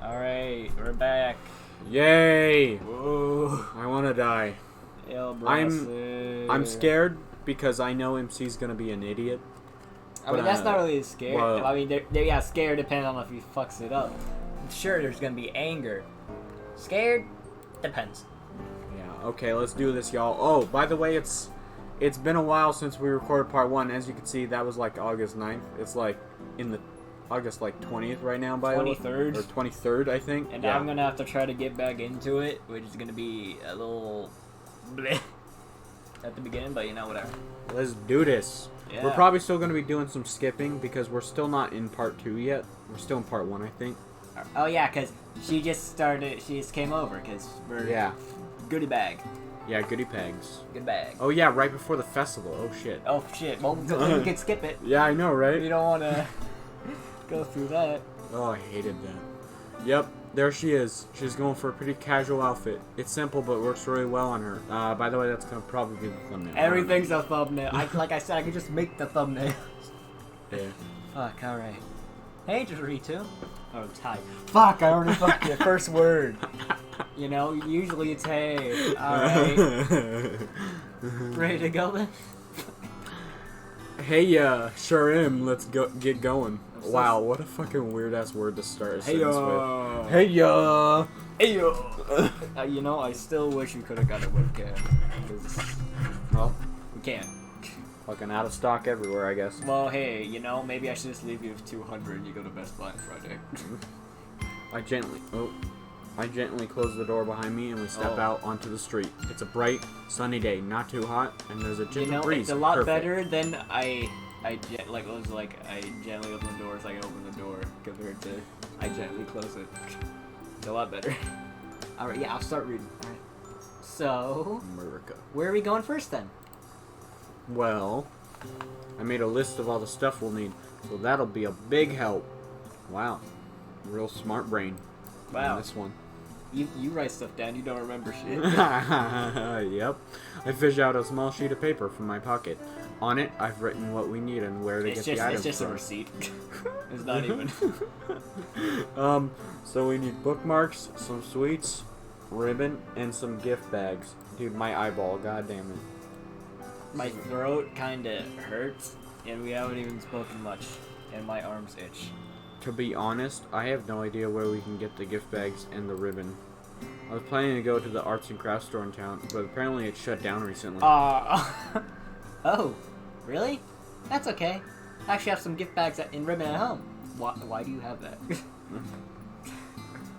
Alright, we're back. Yay! Whoa. I want to die. I'm scared because I know MC's gonna be an idiot. I mean, that's not really scared. Well, I mean, they're scared depending on if he fucks it up. Sure, there's gonna be anger. Scared? Depends. Yeah, okay, let's do this, y'all. Oh, by the way, it's been a while since we recorded part 1. As you can see, that was like August 9th. It's like in the August like 20th right now, by 23rd. Or 23rd, I think. And yeah. I'm gonna have to try to get back into it, which is gonna be a little bleh at the beginning, but you know, whatever. Let's do this. Yeah. We're probably still gonna be doing some skipping because we're still not in part 2 yet. We're still in part 1, I think. Oh yeah, cause she just came over, cause we're goodie bag. Yeah, goodie pegs. Good bag. Oh yeah, right before the festival. Oh shit. Oh shit. Well, we can skip it. Yeah, I know, right? You don't want to go through that. Oh, I hated that. Yep, there she is. She's going for a pretty casual outfit. It's simple, but works really well on her. By the way, that's gonna probably be the thumbnail. Everything's a thumbnail. Like I said, I can just make the thumbnail. Yeah. Fuck. All right. Hey, Dorito. Oh, tight. Fuck! I already fucked the first word. You know, usually it's hey. All right. Ready to go then? Hey, sure am. Let's get going. Wow, what a fucking weird ass word to start a sentence with. Hey ya. Hey yo. You know, I still wish we could have got a webcam. Well, we can't. Fucking out of stock everywhere, I guess. Well, hey, you know, maybe I should just leave you with 200 and you go to Best Buy on Friday. I gently close the door behind me and we step out onto the street. It's a bright, sunny day, not too hot, and there's a gentle breeze. It's a lot better than I gently open the door so I can open the door compared to I gently close it. It's a lot better. Alright, yeah, I'll start reading. Alright. So, America. Where are we going first then? Well, I made a list of all the stuff we'll need, so that'll be a big help. Wow. Real smart brain. Wow. This one. You write stuff down, you don't remember shit. Yep. I fish out a small sheet of paper from my pocket. On it, I've written what we need and where to get the items from. It's just a receipt. It's not even. So we need bookmarks, some sweets, ribbon, and some gift bags. Dude, my eyeball, goddamn it. My throat kinda hurts, and we haven't even spoken much, and my arms itch. To be honest, I have no idea where we can get the gift bags and the ribbon. I was planning to go to the arts and crafts store in town, but apparently it shut down recently. Oh, really? That's okay. I actually have some gift bags and ribbon at home. Why do you have that?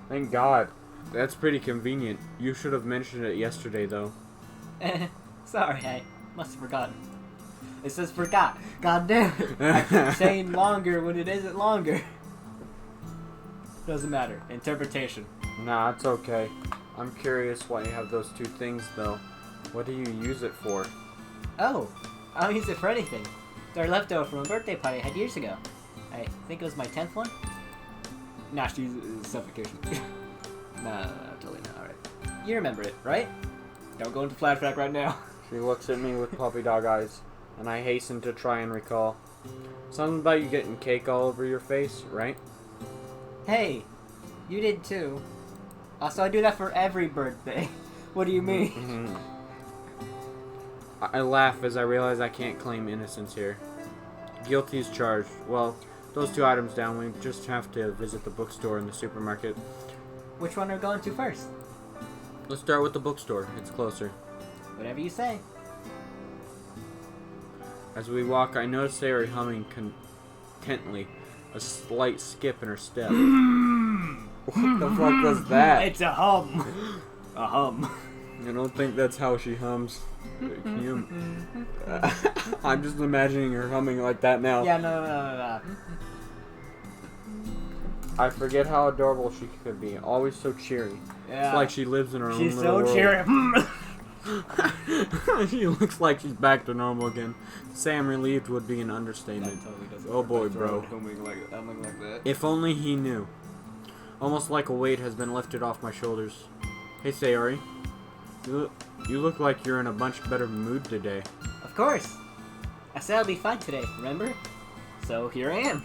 Thank God. That's pretty convenient. You should have mentioned it yesterday, though. Sorry, I must have forgotten. It says forgot. God damn it. I keep saying longer when it isn't longer. Doesn't matter. Interpretation. Nah, it's okay. I'm curious why you have those two things, though. What do you use it for? Oh, I don't use it for anything. They're leftover from a birthday party I had years ago. I think it was my 10th one. Nah, she's suffocation. Nah, totally not. Alright. You remember it, right? Don't go into flashback right now. She looks at me with puppy dog eyes, and I hasten to try and recall. Something about you getting cake all over your face, right? Hey, you did too. Also, I do that for every birthday. What do you mean? I laugh as I realize I can't claim innocence here. Guilty is charged. Well, those two items down, we just have to visit the bookstore and the supermarket. Which one are we going to first? Let's start with the bookstore. It's closer. Whatever you say. As we walk, I notice Sayori humming contently, a slight skip in her step. What the fuck was that? It's a hum. A hum. I don't think that's how she hums. Can you... I'm just imagining her humming like that now. Yeah, no. I forget how adorable she could be. Always so cheery. Yeah. It's like she lives in her own little world. She's so cheery. She looks like she's back to normal again. Sam relieved would be an understatement. Totally oh boy, bro. Humming like that. If only he knew. Almost like a weight has been lifted off my shoulders. Hey, Sayori. You look like you're in a much better mood today. Of course. I said I'll be fine today, remember? So here I am.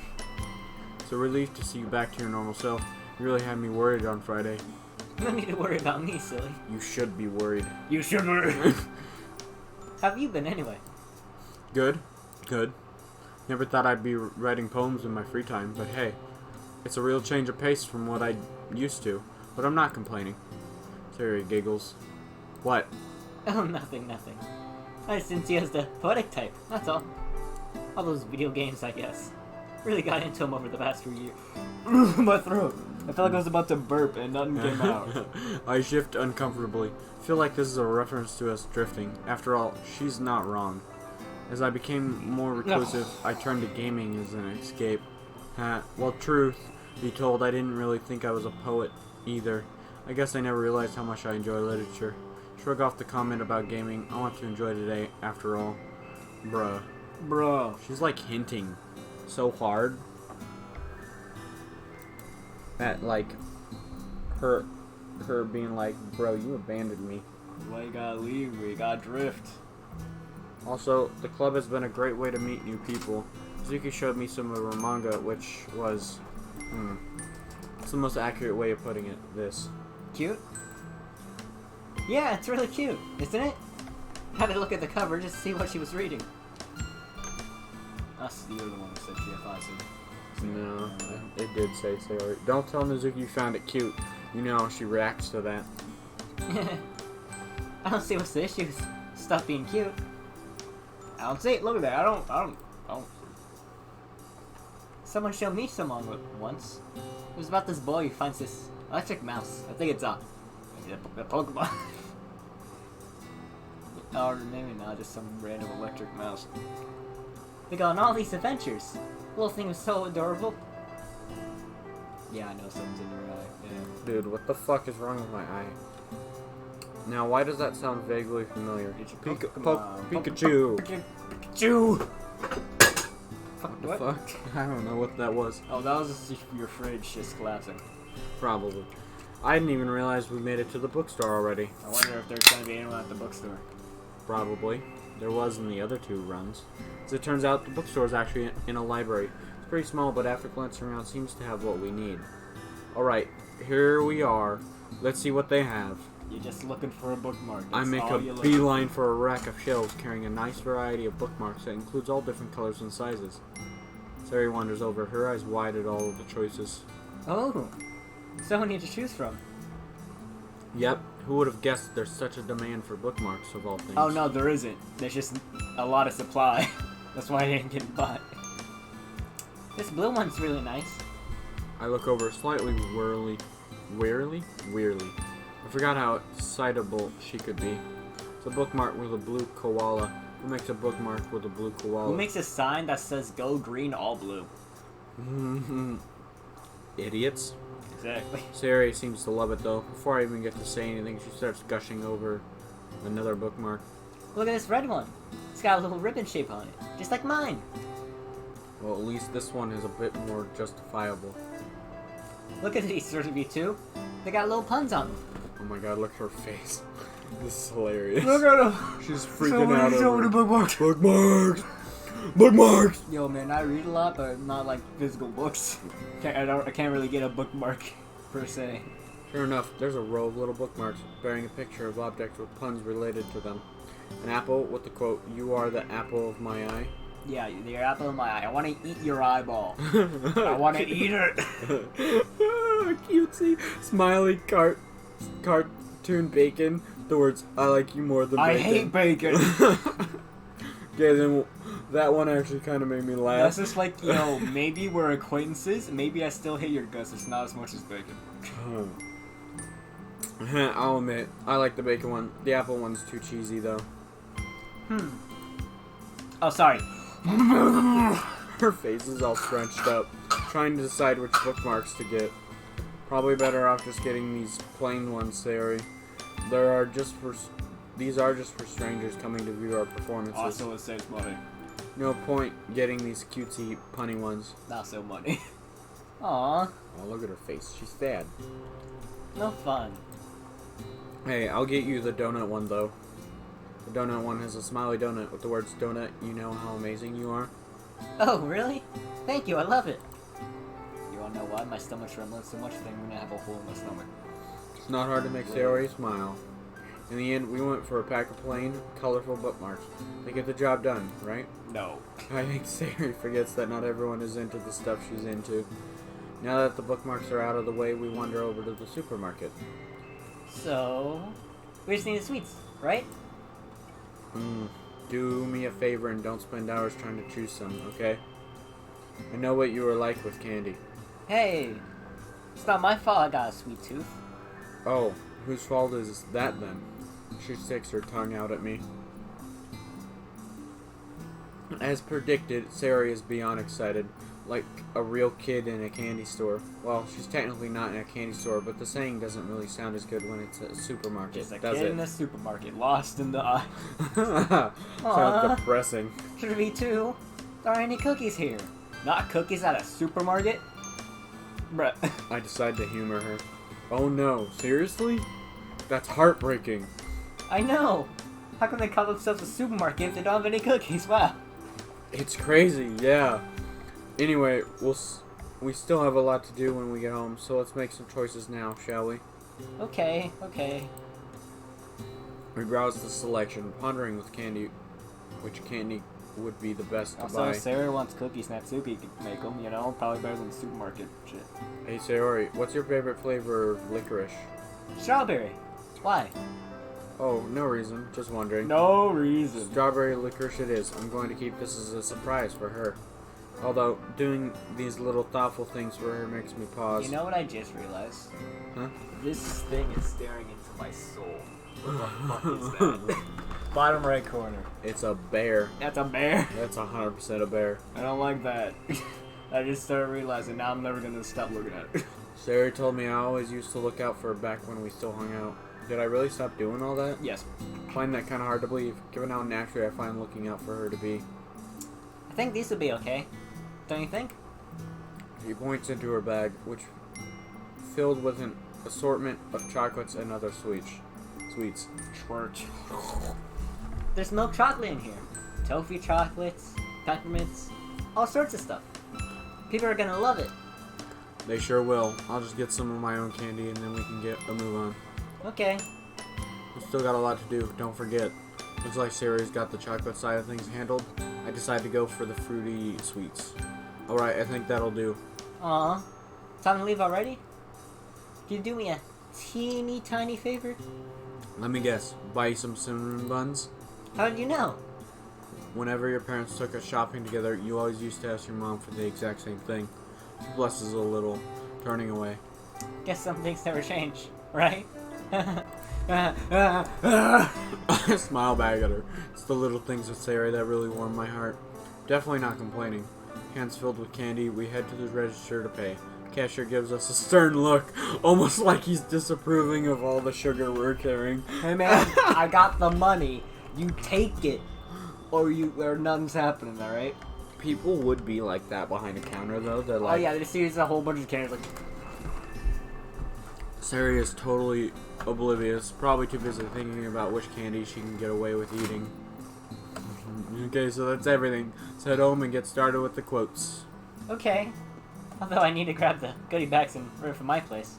It's a relief to see you back to your normal self. You really had me worried on Friday. No need to worry about me, silly. You should be worried. You should worry. How have you been anyway? Good. Good. Never thought I'd be writing poems in my free time, but hey, it's a real change of pace from what I used to, but I'm not complaining. Sayori giggles. What? Oh, nothing. I just didn't see you as the poetic type, that's all. All those video games, I guess. Really got into them over the past few years. My throat. I felt like I was about to burp and nothing came out. I shift uncomfortably. Feel like this is a reference to us drifting. After all, she's not wrong. As I became more reclusive, I turned to gaming as an escape. Well, truth be told, I didn't really think I was a poet either. I guess I never realized how much I enjoy literature. Shrug off the comment about gaming. I want to enjoy today, after all. Bruh. She's like hinting so hard at like her being like, bro, you abandoned me. Why you gotta leave? We gotta drift. Also, the club has been a great way to meet new people. Zuki showed me some of her manga, which was, it's the most accurate way of putting it, this. Cute? Yeah, it's really cute, isn't it? Had to look at the cover just to see what she was reading. Us, you're the one who said TFI, so... No, it did say Sayori. Don't tell Mizuki you found it cute. You know how she reacts to that. I don't see what's the issue with stuff being cute. I don't see it. Look at that. I don't. Someone showed me some on once. It was about this boy who finds this electric mouse. I think it's a Pokemon. Or maybe not, just some random electric mouse. They go on all these adventures. The little thing was so adorable. Yeah, I know something's in your eye. Yeah. Dude, what the fuck is wrong with my eye? Now, why does that sound vaguely familiar? Pikachu! Pikachu! What the fuck? I don't know what that was. Oh, that was just your fridge just collapsing. Probably. I didn't even realize we made it to the bookstore already. I wonder if there's gonna be anyone at the bookstore. Probably. There was in the other two runs. As it turns out, the bookstore is actually in a library. It's pretty small, but after glancing around, seems to have what we need. Alright, here we are. Let's see what they have. You're just looking for a bookmark. I make a beeline for a rack of shelves carrying a nice variety of bookmarks that includes all different colors and sizes. Sayori wanders over, her eyes wide at all of the choices. Oh, so many to choose from. Yep, who would have guessed there's such a demand for bookmarks of all things? Oh no, there isn't. There's just a lot of supply. That's why I didn't get bought. This blue one's really nice. I look over slightly wearily. I forgot how excitable she could be. It's a bookmark with a blue koala. Who makes a bookmark with a blue koala? Who makes a sign that says "Go green, all blue"? Idiots. Exactly. Sayori seems to love it though. Before I even get to say anything, she starts gushing over another bookmark. Look at this red one. It's got a little ribbon shape on it, just like mine. Well, at least this one is a bit more justifiable. Look at these sort of you too. They got little puns on them. Oh my god, look at her face. This is hilarious. Look at her. She's freaking out over the bookmarks. Bookmarks! Bookmarks! Yo, man, I read a lot, but not like physical books. I can't really get a bookmark per se. Sure enough, there's a row of little bookmarks bearing a picture of objects with puns related to them. An apple with the quote, "You are the apple of my eye." Yeah, the apple of my eye. I want to eat your eyeball. I want to eat it. Cutesy, smiley cartoon bacon. The words, "I like you more than bacon." I hate bacon. Okay, then that one actually kind of made me laugh. That's just like, yo, maybe we're acquaintances. Maybe I still hate your guts. It's not as much as bacon. I'll admit, I like the bacon one. The apple one's too cheesy, though. Oh, sorry. Her face is all scrunched up, trying to decide which bookmarks to get. Probably better off just getting these plain ones, Sayori. These are just for strangers coming to view our performances. Also, it saves money. No point getting these cutesy, punny ones. Not so money. Aww. Oh, look at her face. She's sad. No fun. Hey, I'll get you the donut one, though. The donut one has a smiley donut with the words, "Donut, you know how amazing you are." Oh, really? Thank you, I love it. You wanna know why my stomach's trembling so much that I'm gonna have a hole in my stomach. It's not hard to make Sayori smile. In the end, we went for a pack of plain, colorful bookmarks. They get the job done, right? No. I think Sayori forgets that not everyone is into the stuff she's into. Now that the bookmarks are out of the way, we wander over to the supermarket. So, we just need the sweets, right? Do me a favor and don't spend hours trying to choose some, okay? I know what you are like with candy. Hey, it's not my fault I got a sweet tooth. Oh, whose fault is that then? She sticks her tongue out at me. As predicted, Sayori is beyond excited, like a real kid in a candy store. Well, she's technically not in a candy store, but the saying doesn't really sound as good when it's a supermarket, Just a does kid it? in a supermarket, lost in the eye. Sounds depressing. Should be too. There aren't any cookies here. Not cookies at a supermarket? Bruh. I decide to humor her. Oh no, seriously? That's heartbreaking. I know. How can they call themselves a supermarket if they don't have any cookies? Wow. It's crazy, yeah. Anyway, we still have a lot to do when we get home, so let's make some choices now, shall we? Okay. We browse the selection, pondering which candy would be the best to Also, buy. Sarah wants cookies, Natsuki could make them, you know? Probably better than the supermarket shit. Hey Sayori, what's your favorite flavor of licorice? Strawberry. Why? Oh, no reason, just wondering. No reason. Strawberry licorice it is. I'm going to keep this as a surprise for her. Although, doing these little thoughtful things for her makes me pause. You know what I just realized? Huh? This thing is staring into my soul. What the fuck is that? Bottom right corner. It's a bear. That's a bear. That's 100% a bear. I don't like that. I just started realizing now I'm never gonna stop looking at it. Sayori told me I always used to look out for her back when we still hung out. Did I really stop doing all that? Yes. I find that kind of hard to believe, given how naturally I find looking out for her to be. I think these would be okay. Don't you think? She points into her bag, which filled with an assortment of chocolates and other sweets. Church. There's milk chocolate in here. Toffee chocolates, peppermints, all sorts of stuff. People are gonna love it. They sure will. I'll just get some of my own candy and then we can get a move on. Okay. We've still got a lot to do, don't forget. Looks like Sayori's got the chocolate side of things handled. I decide to go for the fruity sweets. Alright, I think that'll do. Aw. Time to leave already? Can you do me a teeny tiny favor? Let me guess, buy you some cinnamon buns? How did you know? Whenever your parents took us shopping together, you always used to ask your mom for the exact same thing. She blushes a little, turning away. Guess some things never change, right? I smile back at her. It's the little things with Sayori that really warm my heart. Definitely not complaining. Hands filled with candy, we head to the register to pay. Cashier gives us a stern look, almost like he's disapproving of all the sugar we're carrying. Hey man, I got the money. You take it, or nothing's happening. All right? People would be like that behind a counter, though. They're like, Oh yeah, there's a whole bunch of candies like. Sayori is totally oblivious, probably too busy thinking about which candy she can get away with eating. Okay, so that's everything. Let's head home and get started with the quotes. Okay. Although I need to grab the goodie bags and order from my place.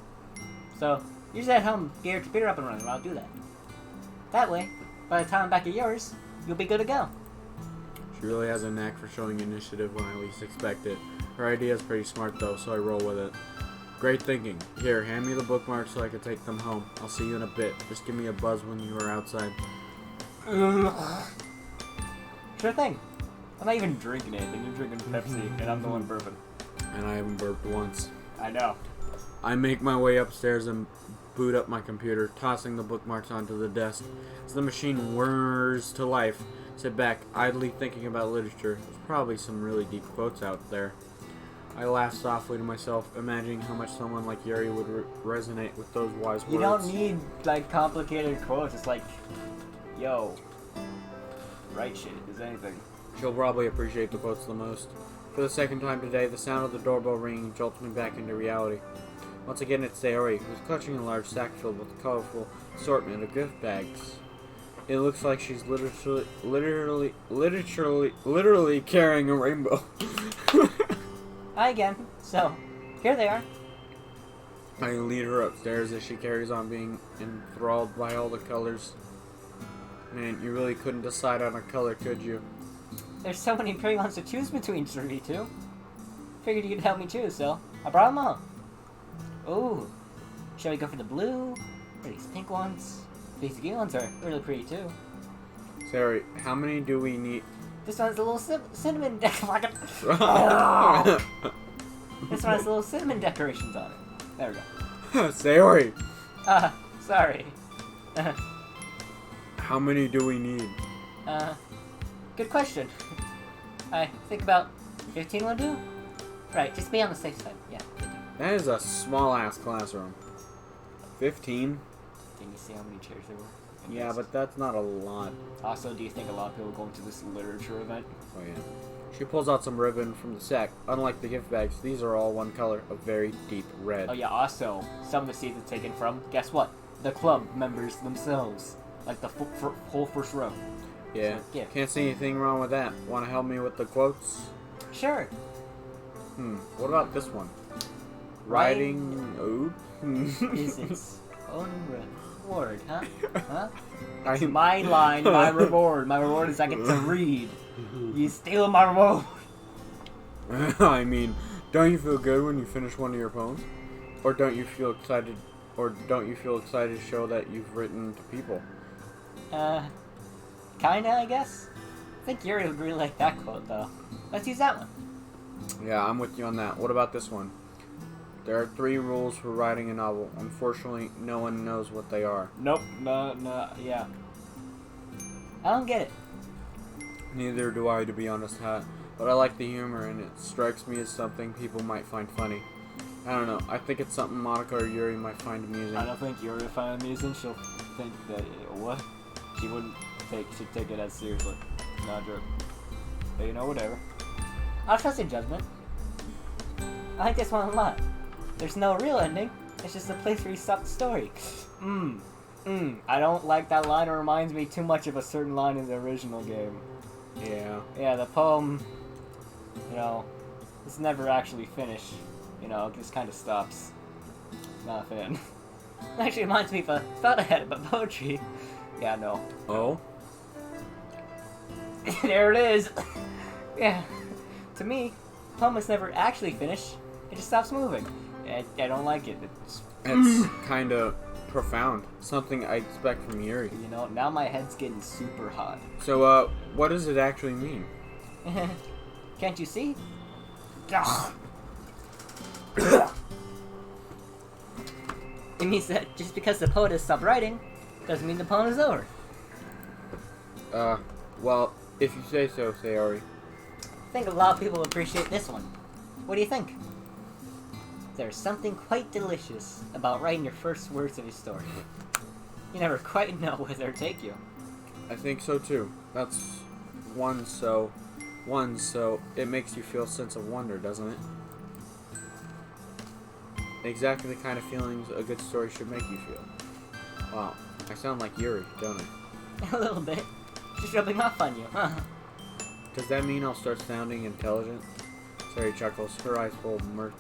So, you just at home, get your computer up and running while I'll do that. That way, by the time I'm back at yours, you'll be good to go. She really has a knack for showing initiative when I least expect it. Her idea is pretty smart though, so I roll with it. Great thinking. Here, hand me the bookmarks so I can take them home. I'll see you in a bit. Just give me a buzz when you are outside. Sure thing. I'm not even drinking anything. You're drinking Pepsi, and I'm the one burping. And I haven't burped once. I know. I make my way upstairs and boot up my computer, tossing the bookmarks onto the desk. As the machine whirs to life, sit back, idly thinking about literature. There's probably some really deep quotes out there. I laugh softly to myself, imagining how much someone like Yuri would resonate with those wise words. You don't need, like, complicated quotes. It's like, yo, write shit, if there's anything. She'll probably appreciate the quotes the most. For the second time today, the sound of the doorbell ringing jolts me back into reality. Once again, it's Sayori, who's clutching a large sack filled with a colorful assortment of gift bags. It looks like she's literally carrying a rainbow. Hi again. So, Here they are. I lead her upstairs as she carries on being enthralled by all the colors. Man, you really couldn't decide on a color, could you? There's so many pretty ones to choose between, Dorito. Figured you'd help me choose, so I brought them all. Ooh. Shall we go for the blue? Or these pink ones? These green ones are really pretty, too. Sayori, how many do we need? This one's a little cinnamon This one has little cinnamon decorations on it. There we go. Sayori! Sorry. How many do we need? Good question. I think about 15 will do? Right, just be on the safe side. Yeah, 15. That is a small-ass classroom. 15? Can you see how many chairs there were? Yeah, but that's not a lot. Also, do you think a lot of people are going to this literature event? Oh, yeah. She pulls out some ribbon from the sack. Unlike the gift bags, these are all one color, a very deep red. Oh, yeah, also, some of the seats are taken from, guess what? The club members themselves. Like the whole first row. Yeah, so, can't see anything wrong with that. Want to help me with the quotes? Sure. What about this one? Riding is its own reward, huh? Huh? It's my line, my reward. My reward is I get to read. You stealing my reward. I mean, don't you feel good when you finish one of your poems? Or don't you feel excited to show that you've written to people? Kinda, I guess. I think Yuri would really like that quote, though. Let's use that one. Yeah, I'm with you on that. What about this one? There are 3 rules for writing a novel. Unfortunately, no one knows what they are. Nope. No, yeah. I don't get it. Neither do I, to be honest, Hat. But I like the humor, and it strikes me as something people might find funny. I don't know. I think it's something Monica or Yuri might find amusing. I don't think Yuri will find it amusing. She'll think that what? She wouldn't she'd take it as seriously. Not a joke. But you know, whatever. I'll trust your judgment. I like this one a lot. There's no real ending. It's just a place where you stop the story. I don't like that line. It reminds me too much of a certain line in the original game. Yeah. Yeah, the poem, it's never actually finished. It just kind of stops. Not a fan. It actually reminds me of a thought I had about poetry. Yeah, no. Oh? There it is. Yeah. To me, the poem is never actually finished. It just stops moving. I don't like it. It's kind of profound. Something I expect from Yuri. Now my head's getting super hot. So, what does it actually mean? Can't you see? It means that just because the poet has stopped writing, doesn't mean the poem is over. Well, if you say so, Sayori. I think a lot of people appreciate this one. What do you think? There's something quite delicious about writing your first words of your story. You never quite know where they'll take you. I think so too. That's one, so it makes you feel a sense of wonder, doesn't it? Exactly the kind of feelings a good story should make you feel. Wow, I sound like Yuri, don't I? A little bit. Just rubbing off on you, huh? Does that mean I'll start sounding intelligent? Sayori chuckles, her eyes full of mirth.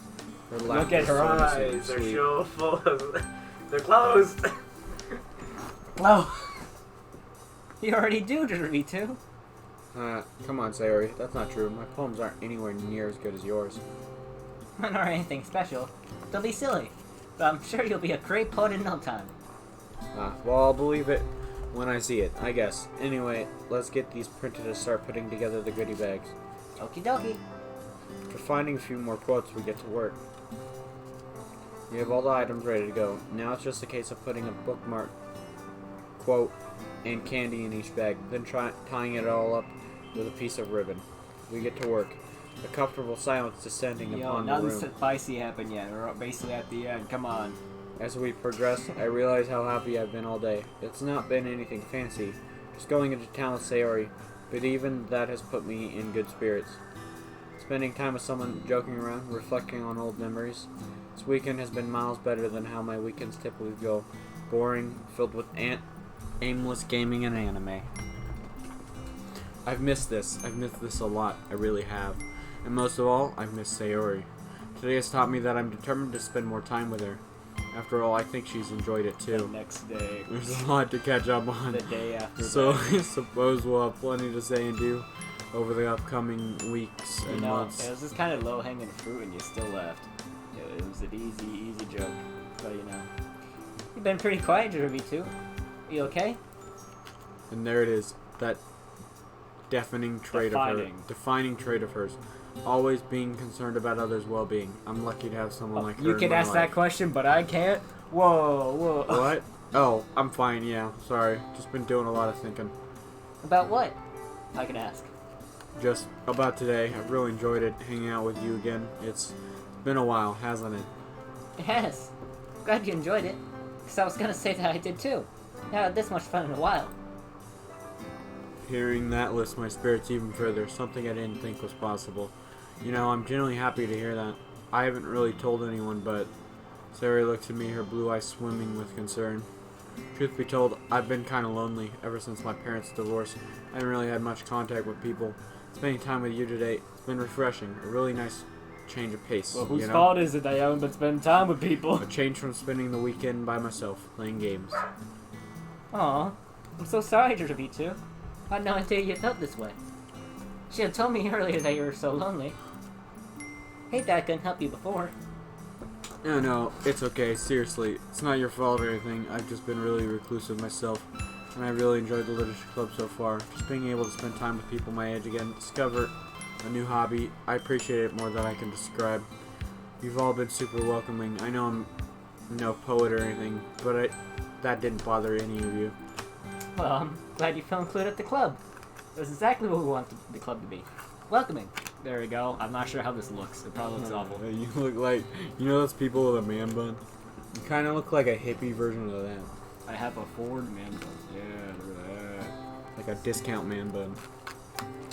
Her laugh Look at is her so eyes, innocent and they're sweet. so full of... They're closed! Hello. You already do, Dorito. Come on, Sayori, that's not true. My poems aren't anywhere near as good as yours. Mine aren't anything special. Don't be silly. But I'm sure you'll be a great poet in no time. Well, I'll believe it when I see it, I guess. Anyway, let's get these printed and start putting together the goodie bags. Doki Doki. For finding a few more quotes, we get to work. We have all the items ready to go. Now it's just a case of putting a bookmark, quote, and candy in each bag, then tying it all up with a piece of ribbon. We get to work. A comfortable silence descending upon the room. Nothing spicy happened yet. We're basically at the end. Come on. As we progress, I realize how happy I've been all day. It's not been anything fancy, just going into town with Sayori, but even that has put me in good spirits. Spending time with someone, joking around, reflecting on old memories. This weekend has been miles better than how my weekends typically go. Boring, filled with aimless gaming and anime. I've missed this. I've missed this a lot. I really have. And most of all, I've missed Sayori. Today has taught me that I'm determined to spend more time with her. After all, I think she's enjoyed it The too. next day. There's a lot to catch up on. The day after. So that. I suppose we'll have plenty to say and do over the upcoming weeks and months. It was just kind of low-hanging fruit, and you still left. It was an easy joke, but you've been pretty quiet, Jeremy, too. You okay? And there it is, that defining trait defining trait of hers. Always being concerned about others' well-being. I'm lucky to have someone like her You in can my ask life. that question, but I can't. Whoa. What? Oh, I'm fine, yeah. Sorry. Just been doing a lot of thinking. About what? I can ask. Just about today. I've really enjoyed it, hanging out with you again. It's been a while, hasn't it? Yes. Glad you enjoyed it. Because I was going to say that I did, too. Not had this much fun in a while. Hearing that lifts my spirits even further, something I didn't think was possible. You know, I'm genuinely happy to hear that. I haven't really told anyone, but Sayori looks at me, her blue eyes swimming with concern. Truth be told, I've been kind of lonely ever since my parents' divorce. I haven't really had much contact with people. Spending time with you today, it's been refreshing, a really nice change of pace. Well, whose you know? fault is it that you haven't been spending time with people? A change from spending the weekend by myself, playing games. Aw, I'm so sorry, Jeremy, too. I had no idea you felt this way. She had told me earlier that you were so lonely. Hate that I couldn't help you before. No, it's okay, seriously. It's not your fault or anything. I've just been really reclusive myself, and I really enjoyed the literature club so far. Just being able to spend time with people my age again, discover a new hobby. I appreciate it more than I can describe. You've all been super welcoming. I know I'm no poet or anything, but that didn't bother any of you. Well, I'm glad you felt included at the club. That's exactly what we want the club to be. Welcoming. There we go. I'm not sure how this looks. It probably looks awful. You look like, you know those people with a man bun? You kind of look like a hippie version of that. I have a Ford man bun. Yeah, look at that. Like a discount man bun.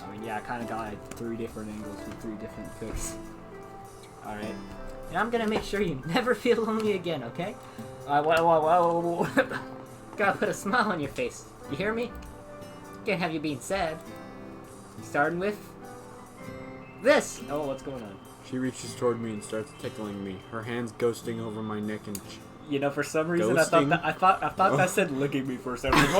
I mean, yeah, I kind of got like 3 different angles with 3 different pics. Alright. And I'm gonna make sure you never feel lonely again, okay? Whoa. Gotta put a smile on your face. You hear me? Can't have you being sad. Starting with this. Oh, what's going on? She reaches toward me and starts tickling me, her hands ghosting over my neck and You know, for some reason, Ghosting? I thought that said licking me for some reason.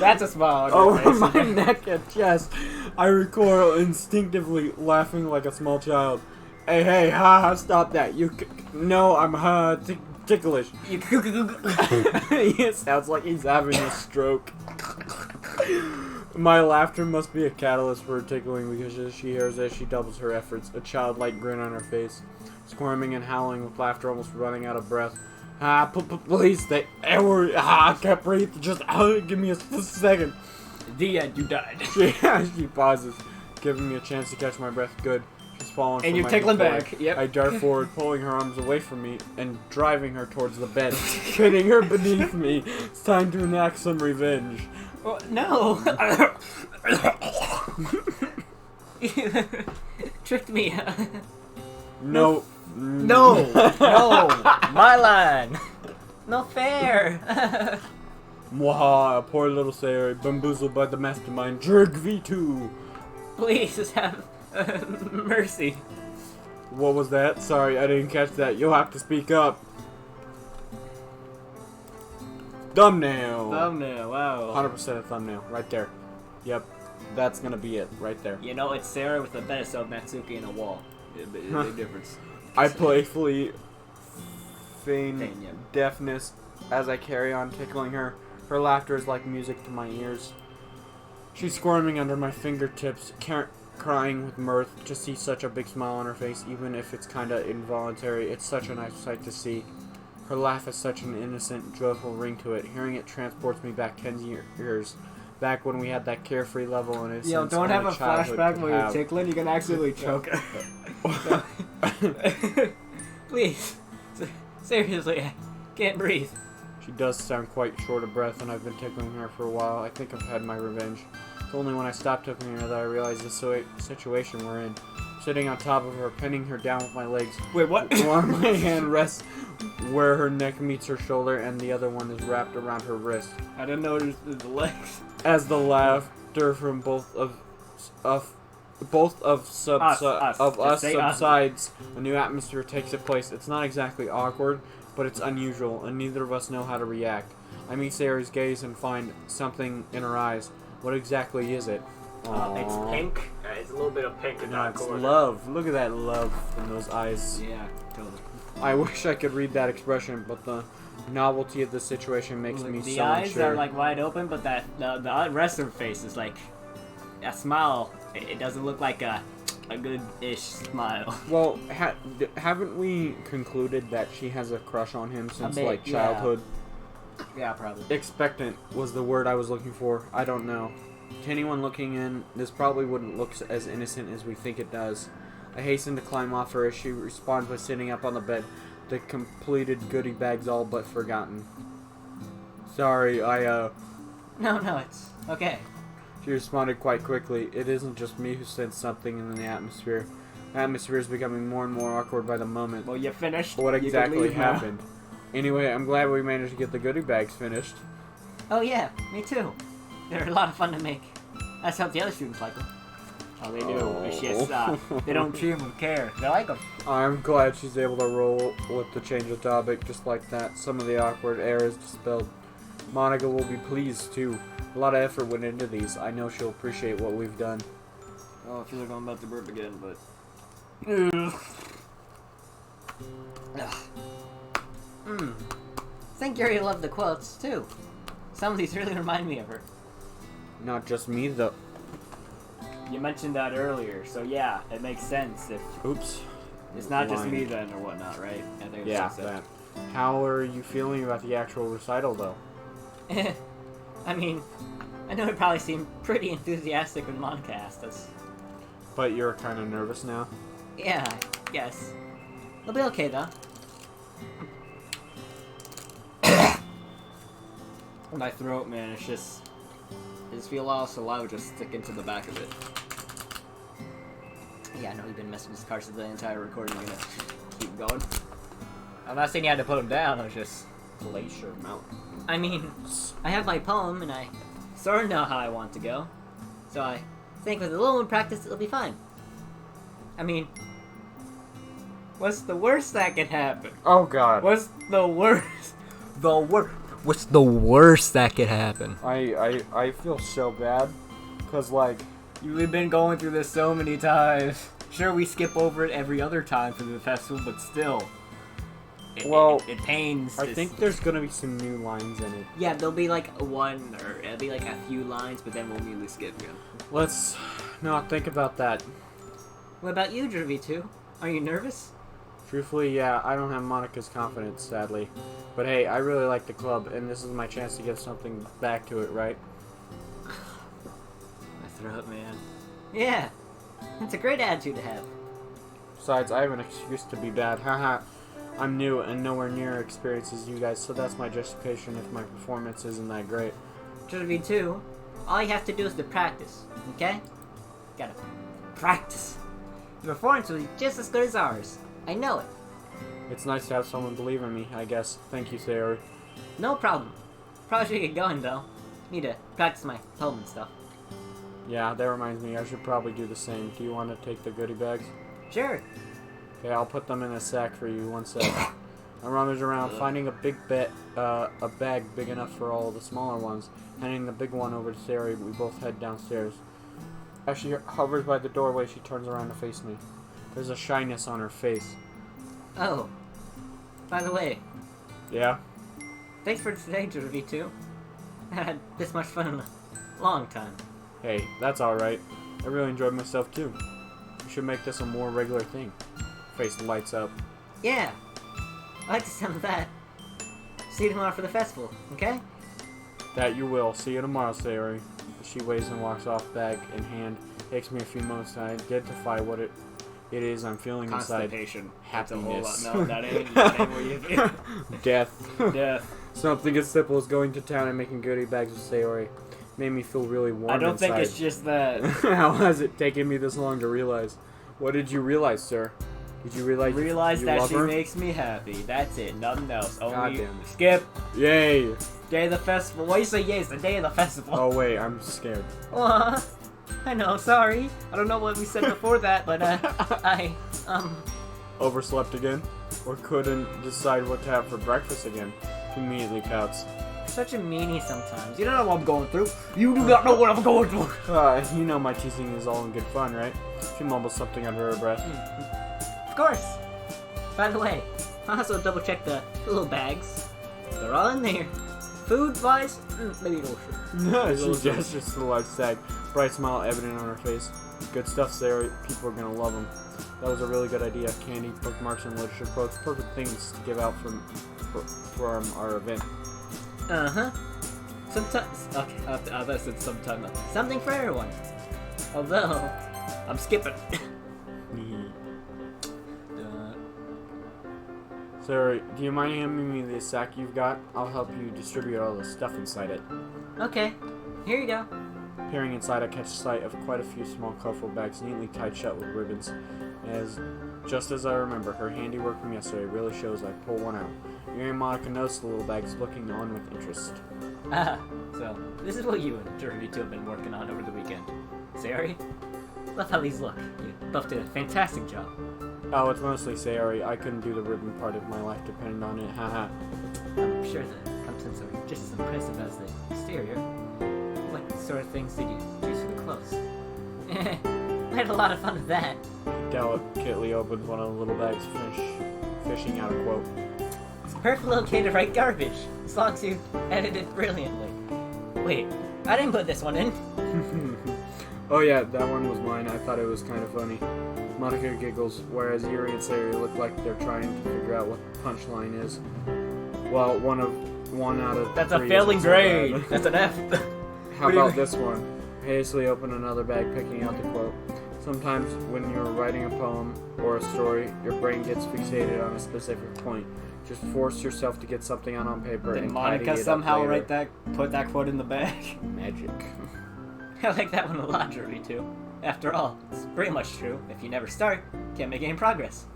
That's a smile on your over face. my neck and chest. I recoil instinctively, laughing like a small child. Hey, stop that. No, I'm ticklish. It sounds like he's having a stroke. My laughter must be a catalyst for her tickling because as she hears this, she doubles her efforts, a childlike grin on her face, squirming and howling with laughter, almost running out of breath. Please stay. I can't breathe. Just give me a second. The end, you died. She pauses, giving me a chance to catch my breath. Good. She's fallen. And from you're my tickling control. back. Yep. I dart forward, pulling her arms away from me and driving her towards the bed, hitting her beneath me. It's time to enact some revenge. Oh, no. You tricked me. No. No. My line. No fair. Mwaha, poor little Sayori, bamboozled by the mastermind, Jerk V2. Please have mercy. What was that? Sorry, I didn't catch that. You'll have to speak up. Thumbnail. Thumbnail, wow. 100% a thumbnail, right there. Yep, that's gonna be it, right there. You know, it's Sarah with a Beneso Matsuki and a wall. Big difference. I playfully feign Feign, yeah. deafness as I carry on tickling her. Her laughter is like music to my ears. She's squirming under my fingertips, crying with mirth. To see such a big smile on her face, even if it's kinda involuntary, it's such a nice sight to see. Her laugh has such an innocent, joyful ring to it. Hearing it transports me back 10 years. Back when we had that carefree level and innocence. Yo, don't have only a childhood flashback could while you're have. tickling. You can accidentally choke her. Please. Seriously, I can't breathe. She does sound quite short of breath, and I've been tickling her for a while. I think I've had my revenge. It's only when I stopped tickling her that I realized the situation we're in. Sitting on top of her, pinning her down with my legs. Wait, what? One of my hand rests where her neck meets her shoulder, and the other one is wrapped around her wrist. I didn't notice the legs. As the laughter from both of both of Us. of Just us say us. subsides, a new atmosphere takes place. It's not exactly awkward, but it's unusual, and neither of us know how to react. I meet Sayori's gaze and find something in her eyes. What exactly is it? It's Aww. pink. It's a little bit of pink in No, that it's corner. love. Look at that love in those eyes. Yeah, totally. I wish I could read that expression, but the novelty of the situation makes me The so eyes unsure. are like wide open, but the rest of her face is like a smile. It doesn't look like a good-ish smile. Well, haven't we concluded that she has a crush on him since bit, like yeah. childhood? Yeah, probably. Expectant was the word I was looking for. I don't know. To anyone looking in, this probably wouldn't look as innocent as we think it does. I hasten to climb off her as she responds by sitting up on the bed, the completed goodie bags all but forgotten. Sorry, No, it's okay. She responded quite quickly. It isn't just me who sensed something in the atmosphere. The atmosphere is becoming more and more awkward by the moment. Well, you finished. What You can exactly leave now. happened? Anyway, I'm glad we managed to get the goodie bags finished. Oh yeah, me too. They're a lot of fun to make. That's how the other students like them. Oh, they do. It's just they don't treat them with care. They like them. I'm glad she's able to roll with the change of topic just like that. Some of the awkward air is dispelled. Monica will be pleased too. A lot of effort went into these. I know she'll appreciate what we've done. Oh, I feel like I'm about to burp again, but. I think Yuri loved the quotes too. Some of these really remind me of her. Not just me though. You mentioned that earlier, so yeah, it makes sense if Oops. it's not just Lying. me then or whatnot, right? I think it Yeah, makes sense. that. How are you feeling about the actual recital though? I mean, I know it probably seemed pretty enthusiastic when Monica asked us. But you're kind of nervous now? Yeah, I guess. It'll be okay though. My throat, man, it's just... I just feel all saliva just sticking to the back of it. Yeah, I know you've been messing with this car since the entire recording. I'm gonna keep going. I'm not saying you had to put them down, I was just... Glacier Mountain. I mean, I have my poem, and I sort of know how I want to go. So I think with a little more practice, it'll be fine. I mean... What's the worst that could happen? Oh god. What's the worst? What's the worst that could happen? I feel so bad. Cause like... We've been going through this so many times. Sure, we skip over it every other time for the festival, but still. It pains. I think there's gonna be some new lines in it. Yeah, there'll be like one, or it'll be like a few lines, but then we'll immediately skip again. Let's not think about that. What about you, Jervy, too? Are you nervous? Truthfully, yeah, I don't have Monica's confidence, sadly. But hey, I really like the club, and this is my chance to give something back to it, right? My throat, man. Yeah, that's a great attitude to have. Besides, I have an excuse to be bad. Haha. I'm new and nowhere near experienced as you guys, so that's my justification if my performance isn't that great. Jervy, too. All you have to do is to practice, okay? Gotta practice. Your performance will be just as good as ours. I know it. It's nice to have someone believe in me, I guess. Thank you, Sayori. No problem. Probably should get going, though. Need to practice my poem and stuff. Yeah, that reminds me, I should probably do the same. Do you want to take the goodie bags? Sure. Okay, I'll put them in a sack for you, one sec. I rummage around, finding a bag big enough for all the smaller ones. Handing the big one over to Sayori, we both head downstairs. As she hovers by the doorway, she turns around to face me. There's a shyness on her face. Oh. By the way, Yeah? thanks for today, Jervy, too. I haven't had this much fun in a long time. Hey, that's alright. I really enjoyed myself too. We should make this a more regular thing. Face lights up. Yeah. I like the sound of that. See you tomorrow for the festival, okay? That you will. See you tomorrow, Sayori. She waves and walks off, bag in hand. Takes me a few moments to identify what it is I'm feeling inside. Constipation. Happiness. That's a whole lot. No, that ain't what you feel. Death. Death. Something as simple as going to town and making goodie bags with Sayori made me feel really warm I don't inside. think it's just that. How has it taken me this long to realize? What did you realize, sir? Did you realize you that love she her? makes me happy. That's it. Nothing else. Only Goddamn it. skip. Yay! Day of the festival. Why you say yay? It's the day of the festival. Oh wait, I'm scared. What? I know, sorry. I don't know what we said before that, but, Overslept again? Or couldn't decide what to have for breakfast again? Immediately pouts. Such a meanie sometimes. You don't know what I'm going through. You do not know what I'm going through. You know my teasing is all in good fun, right? She mumbles something under her breath. Of course. By the way, I also double checked the little bags. They're all in there. Food-wise, maybe a little short. She gestures to the large sack, bright smile evident on her face. Good stuff, Sayori. People are gonna love them. That was a really good idea. Candy, bookmarks, and literature quotes. Perfect things to give out from our event. Uh-huh. Sometimes... Okay, I thought I said sometime. Something for everyone. Although, I'm skipping. Sayori, do you mind handing me the sack you've got? I'll help you distribute all the stuff inside it. Okay, here you go. Peering inside, I catch sight of quite a few small, colorful bags neatly tied shut with ribbons. Just as I remember, her handiwork from yesterday really shows I pull one out. Yuri and Monica notice the little bags, looking on with interest. Ah, so this is what you and Derby 2 have been working on over the weekend. Sayori? Love how these look. You both did a fantastic job. Oh, it's mostly Sayori. I couldn't do the ribbon part if my life depended on it, haha. I'm sure the contents are just as impressive as the exterior. What sort of things did you choose for the clothes? I had a lot of fun with that. Delicately opens one of the little bags, fishing out a quote. It's perfectly okay to write garbage, as long as you edit it brilliantly. Wait, I didn't put this one in. Oh yeah, that one was mine. I thought it was kind of funny. Monica giggles, whereas Yuri and Sayori look like they're trying to figure out what the punchline is. Well, one out of That's three a failing isn't so grade. bad. That's an F. How about this one? Hastily open another bag, picking out the quote. Sometimes when you're writing a poem or a story, your brain gets fixated on a specific point. Just force yourself to get something out on paper. Did and Monica tidy it up somehow later. put that quote in the bag? Magic. I like that one a lot, Derby 2. After all, it's pretty much true. If you never start, can't make any progress.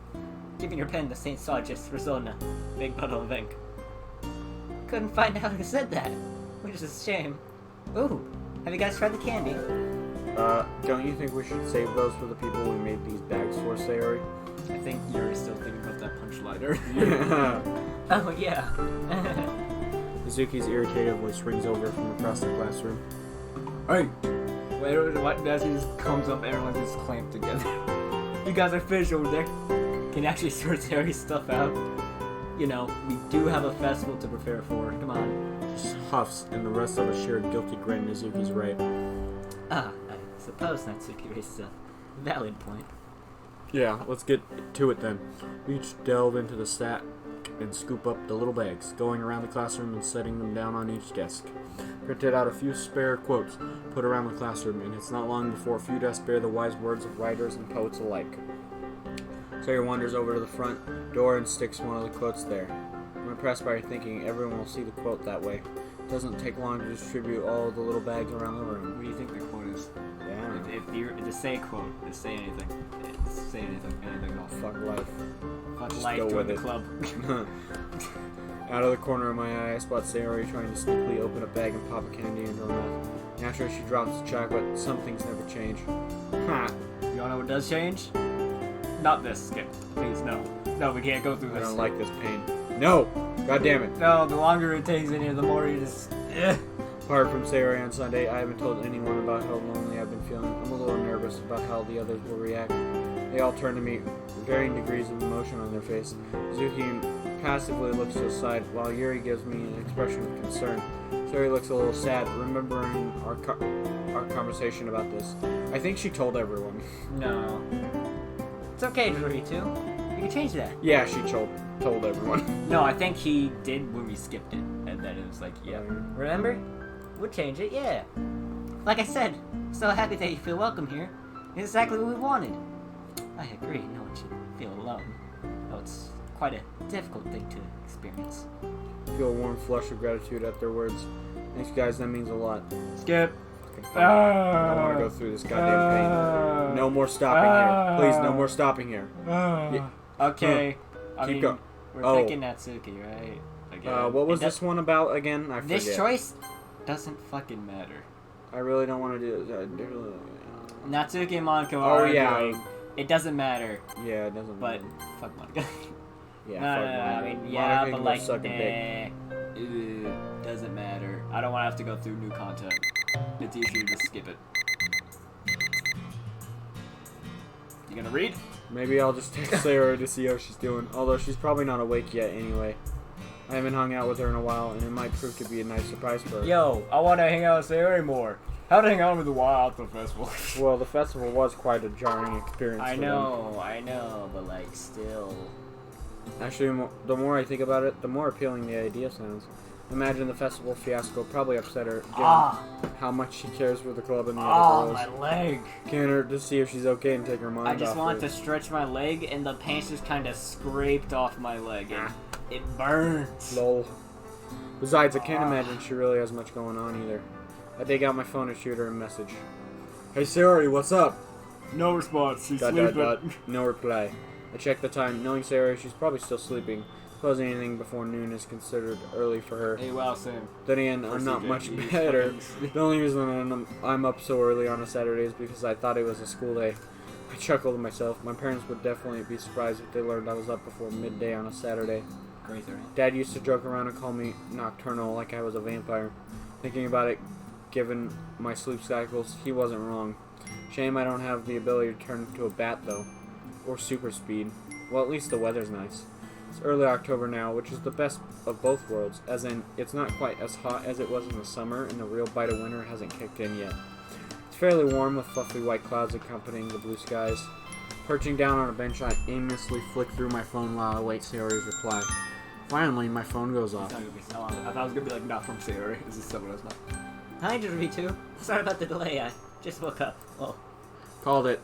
Giving your pen to St. Sargis Risona, big bottle of ink. Couldn't find out who said that, which is a shame. Ooh, have you guys tried the candy? Don't you think we should save those for the people we made these bags for, Sayori? I think Yuri's still thinking about that punchline. Yeah. Oh, yeah. Mizuki's irritated voice rings over from across the classroom. Hey! What as he just comes up, everyone's just clamped together. You guys are fish over there. Can you actually sort Sayori's stuff out? You know, we do have a festival to prepare for. Come on. Just huffs, and the rest of us share a guilty grin. Mizuki's right. I suppose Natsuki raises a valid point. Yeah, let's get to it then. We each delve into the sack and scoop up the little bags, going around the classroom and setting them down on each desk. Printed out a few spare quotes, put around the classroom, and it's not long before a few desks bear the wise words of writers and poets alike. Sayori wanders over to the front door and sticks one of the quotes there. I'm impressed by her thinking everyone will see the quote that way. It doesn't take long to distribute all of the little bags around the room. What do you think the quote is? Yeah. If you just say a quote, just say anything. Say anything. Anything else. Fuck life. Fuck Just life, go join with the it. club. Out of the corner of my eye, I spot Sayori trying to sneakily open a bag and pop a candy into her mouth. Naturally, she drops the chocolate. Some things never change. Ha! You wanna know what does change? Not this, Skip. Please, no. No, we can't go through I this. don't like this pain. No! God damn it. No, the longer it takes in here, the more you just... Apart from Sayori on Sunday, I haven't told anyone about how lonely I've been feeling. I'm a little nervous about how the others will react. They all turn to me, varying degrees of emotion on their face. Mizuki passively looks to the side, while Yuri gives me an expression of concern. Sayori looks a little sad, remembering our conversation about this. I think she told everyone. No. It's okay, Drury, too. You can change that. Yeah, she told everyone. No, I think he did when we skipped it. And then it was like, yeah. Remember? We'll change it, yeah. Like I said, so happy that you feel welcome here. It's exactly what we wanted. I agree, no one should feel alone. Though it's quite a difficult thing to experience. I feel a warm flush of gratitude at their words. Thanks, guys, that means a lot. Skip. I don't want to go through this goddamn pain. No more stopping here. Please, no more stopping here. Okay. I Keep mean, going. we're Oh. thinking Natsuki, right? Again. What was And this one about again? I forget. This choice doesn't fucking matter. I really don't want to do it. Natsuki and Monica Oh, are yeah. arguing. It doesn't matter, Yeah, it doesn't but matter. fuck Monica. Yeah, no, fuck no, Monica. I mean, Monica yeah, can but go like, suck a dick. it doesn't matter. I don't want to have to go through new content. It's easier to just skip it. You gonna read? Maybe I'll just text Sayori to see how she's doing. Although she's probably not awake yet anyway. I haven't hung out with her in a while, and it might prove to be a nice surprise for her. Yo, I want to hang out with Sayori more. How to hang out with the Wild Outdoor Festival? Well, the festival was quite a jarring experience I for know, but like, still. them. Actually, the more I think about it, the more appealing the idea sounds. Imagine the festival fiasco probably upset her, given how much she cares for the club and the other girls. My leg. Can't hurt to see if she's okay and take her mind off I just want it. to stretch my leg, and the pants just kind of scraped off my leg, and it burns. Lol. Besides, I can't imagine she really has much going on either. I dig out my phone and shoot her a message. Hey Sayori, what's up? No response. She's No reply. I check the time. Knowing Sayori, she's probably still sleeping. Suppose anything before noon is considered early for her. Hey, wow, Sam. Then again, I'm not much better. The only reason I'm up so early on a Saturday is because I thought it was a school day. I chuckled to myself. My parents would definitely be surprised if they learned I was up before midday on a Saturday. Crazy, right? Dad used to joke around and call me nocturnal like I was a vampire. Thinking about it, given my sleep cycles, he wasn't wrong. Shame I don't have the ability to turn into a bat, though. Or super speed. Well, at least the weather's nice. It's early October now, which is the best of both worlds, as in, it's not quite as hot as it was in the summer, and the real bite of winter hasn't kicked in yet. It's fairly warm with fluffy white clouds accompanying the blue skies. Perching down on a bench, I aimlessly flick through my phone while I await Sayori's reply. Finally, my phone goes off. I thought it was gonna be like, not from Sayori. This is someone else. Hi, Jeremy2. Sorry about the delay. I just woke up. Oh. Called it.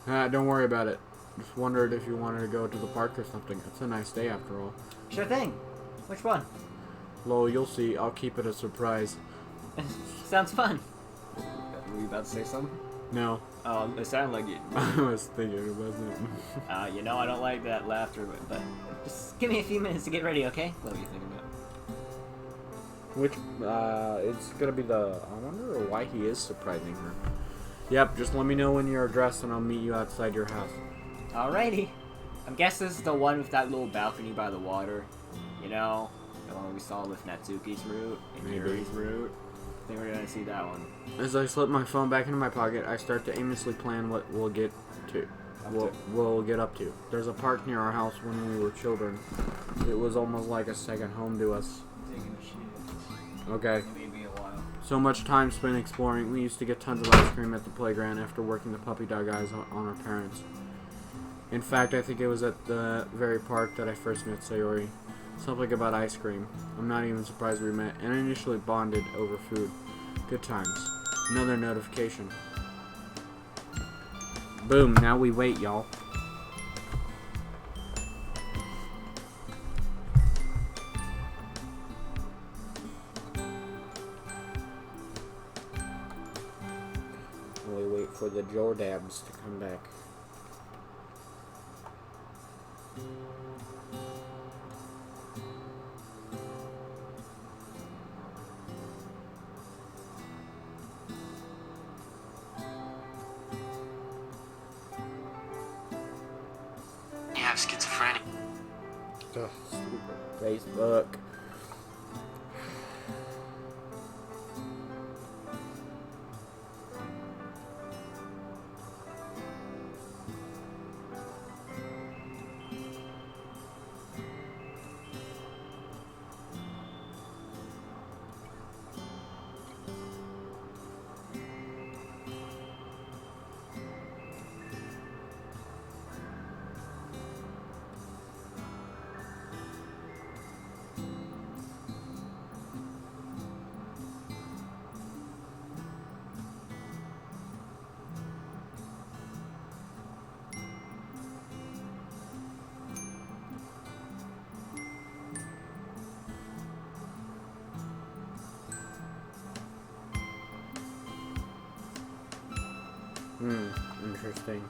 Don't worry about it. Just wondered if you wanted to go to the park or something. It's a nice day after all. Sure thing. Which one? Lol, you'll see. I'll keep it a surprise. Sounds fun. Were you about to say something? No. It sounded like it. I was thinking about it. You know I don't like that laughter, but just give me a few minutes to get ready, okay? What are you thinking about? Which, it's gonna be I wonder why he is surprising her. Yep, just let me know when you're dressed and I'll meet you outside your house. Alrighty. I guess this is the one with that little balcony by the water. You know? The one we saw with Natsuki's route and Yuri's route. I think we're gonna see that one. As I slip my phone back into my pocket, I start to aimlessly plan what we'll get to. We'll get up to. There's a park near our house when we were children. It was almost like a second home to us. Taking a shit. Okay. Maybe a while. So much time spent exploring. We used to get tons of ice cream at the playground after working the puppy dog eyes on our parents. In fact, I think it was at the very park that I first met Sayori. Something about ice cream. I'm not even surprised we met and initially bonded over food. Good times. Another notification. Boom, now we wait, y'all. We wait for the Jordabs to come back. You have schizophrenia. Ugh, stupid Facebook. Interesting.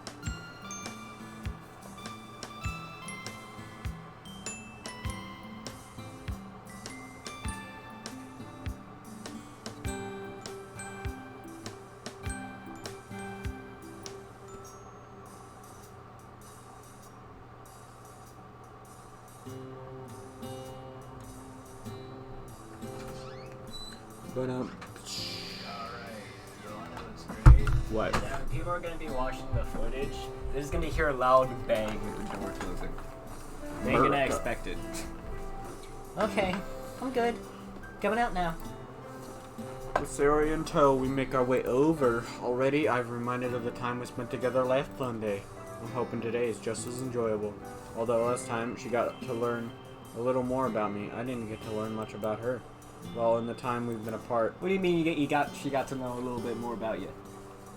But Alright, you wanna know what's great? what? Yeah, when people are gonna be watching the footage, they're just gonna hear a loud bang with the door closing. They ain't gonna America. expect it. Okay, I'm good. Coming out now. With Sayori until we make our way over. Already, I've reminded of the time we spent together last Sunday. I'm hoping today is just as enjoyable. Although last time she got to learn a little more about me, I didn't get to learn much about her. Well, in the time we've been apart, What do you mean she got to know a little bit more about you?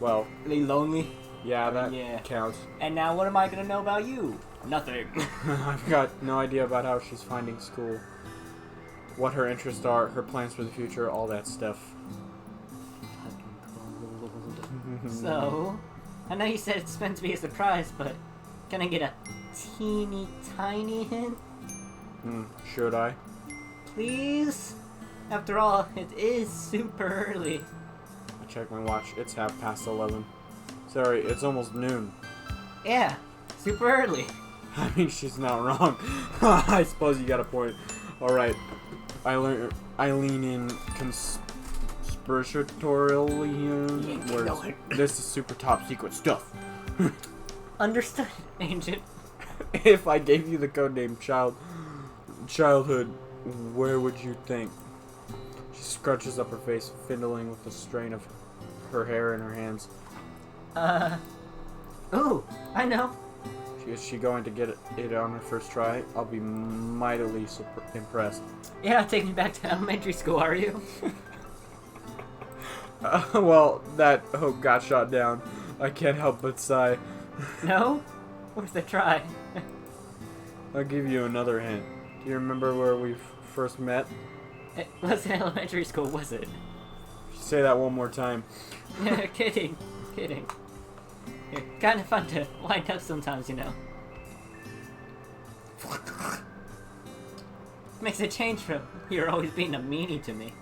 well, Are you lonely? yeah, that Yeah. counts. And now what am I gonna know about you? Nothing. I've got no idea about how she's finding school, what her interests are, her plans for the future, all that stuff. So, I know you said it's meant to be a surprise, but can I get a teeny tiny hint? Should I? Please? After all, it is super early. I check my watch. It's 11:30. Sorry, it's almost noon. Yeah, super early. I mean, she's not wrong. I suppose you got a point. Alright. I lean in conspiratorially. You know it. This is super top secret stuff. Understood, Agent. If I gave you the codename childhood, where would you think? She scrunches up her face, fiddling with the strain of her hair in her hands. Ooh, I know. Is she going to get it on her first try? I'll be mightily impressed. Yeah, take me back to elementary school, are you? Well, that hope got shot down. I can't help but sigh. No? Worth a try. I'll give you another hint. Do you remember where we first met? It wasn't elementary school, was it? Say that one more time. Kidding. You're kind of fun to wind up sometimes, you know. Makes a change from you're always being a meanie to me.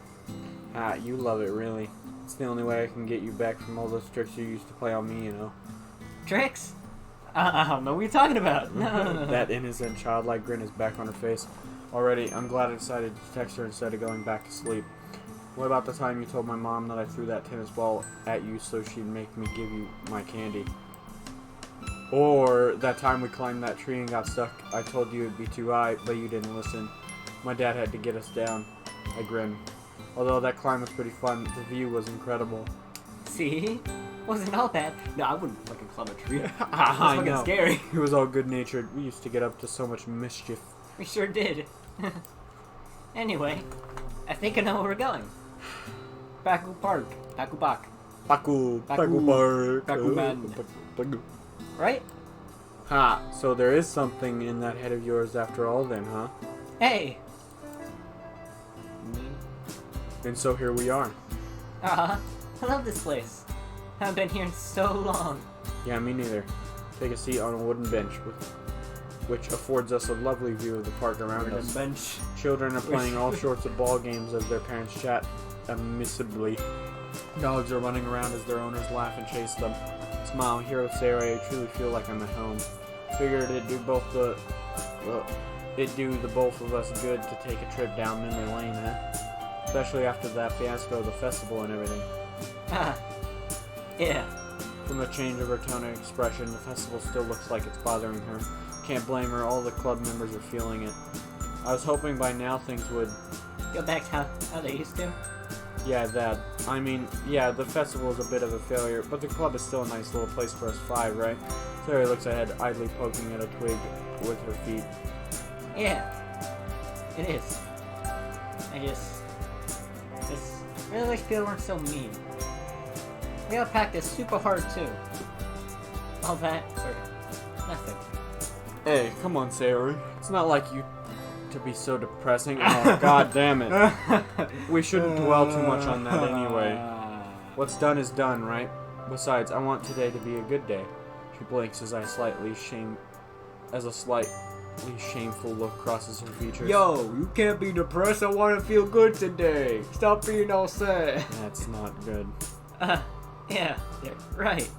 Ah, you love it, really. It's the only way I can get you back from all those tricks you used to play on me, you know. Tricks? I don't know what you're talking about. No. That innocent, childlike grin is back on her face. Already, I'm glad I decided to text her instead of going back to sleep. What about the time you told my mom that I threw that tennis ball at you so she'd make me give you my candy? Or that time we climbed that tree and got stuck. I told you it'd be too high, but you didn't listen. My dad had to get us down. I grinned. Although that climb was pretty fun, the view was incredible. See? Wasn't all bad. No, I wouldn't fucking climb a tree. That's I fucking know. scary. It was all good-natured. We used to get up to so much mischief. We sure did. Anyway, I think I know where we're going. Baku Park. Baku Park. Baku Park. Bakuman. Baku. Right? Ha, so there is something in that head of yours after all then, huh? Hey! And so here we are. I love this place. Haven't been here in so long. Yeah, me neither. Take a seat on a wooden bench, which affords us a lovely view of the park around us. Bench. Children are playing all sorts of ball games as their parents chat amicably. Dogs are running around as their owners laugh and chase them. Smile, here with Sayori, I truly feel like I'm at home. Figured it'd do the both of us good to take a trip down memory lane, huh? Especially after that fiasco of the festival and everything. Yeah. From the change of her tone and expression, the festival still looks like it's bothering her. Can't blame her, all the club members are feeling it. I was hoping by now things would... Go back to how they used to. Yeah, that. I mean, yeah, the festival is a bit of a failure, but the club is still a nice little place for us five, right? Sarah looks ahead, idly poking at a twig with her feet. Yeah. It is. I really wish people weren't so mean. We gotta practice super hard too. All that for nothing. Hey, come on, Sayori. It's not like you to be so depressing. Oh, god damn it. We shouldn't dwell too much on that anyway. What's done is done, right? Besides, I want today to be a good day. She blinks as a slightly shameful look crosses her features. Yo, you can't be depressed. I want to feel good today. Stop being all sad. That's not good. Yeah, right.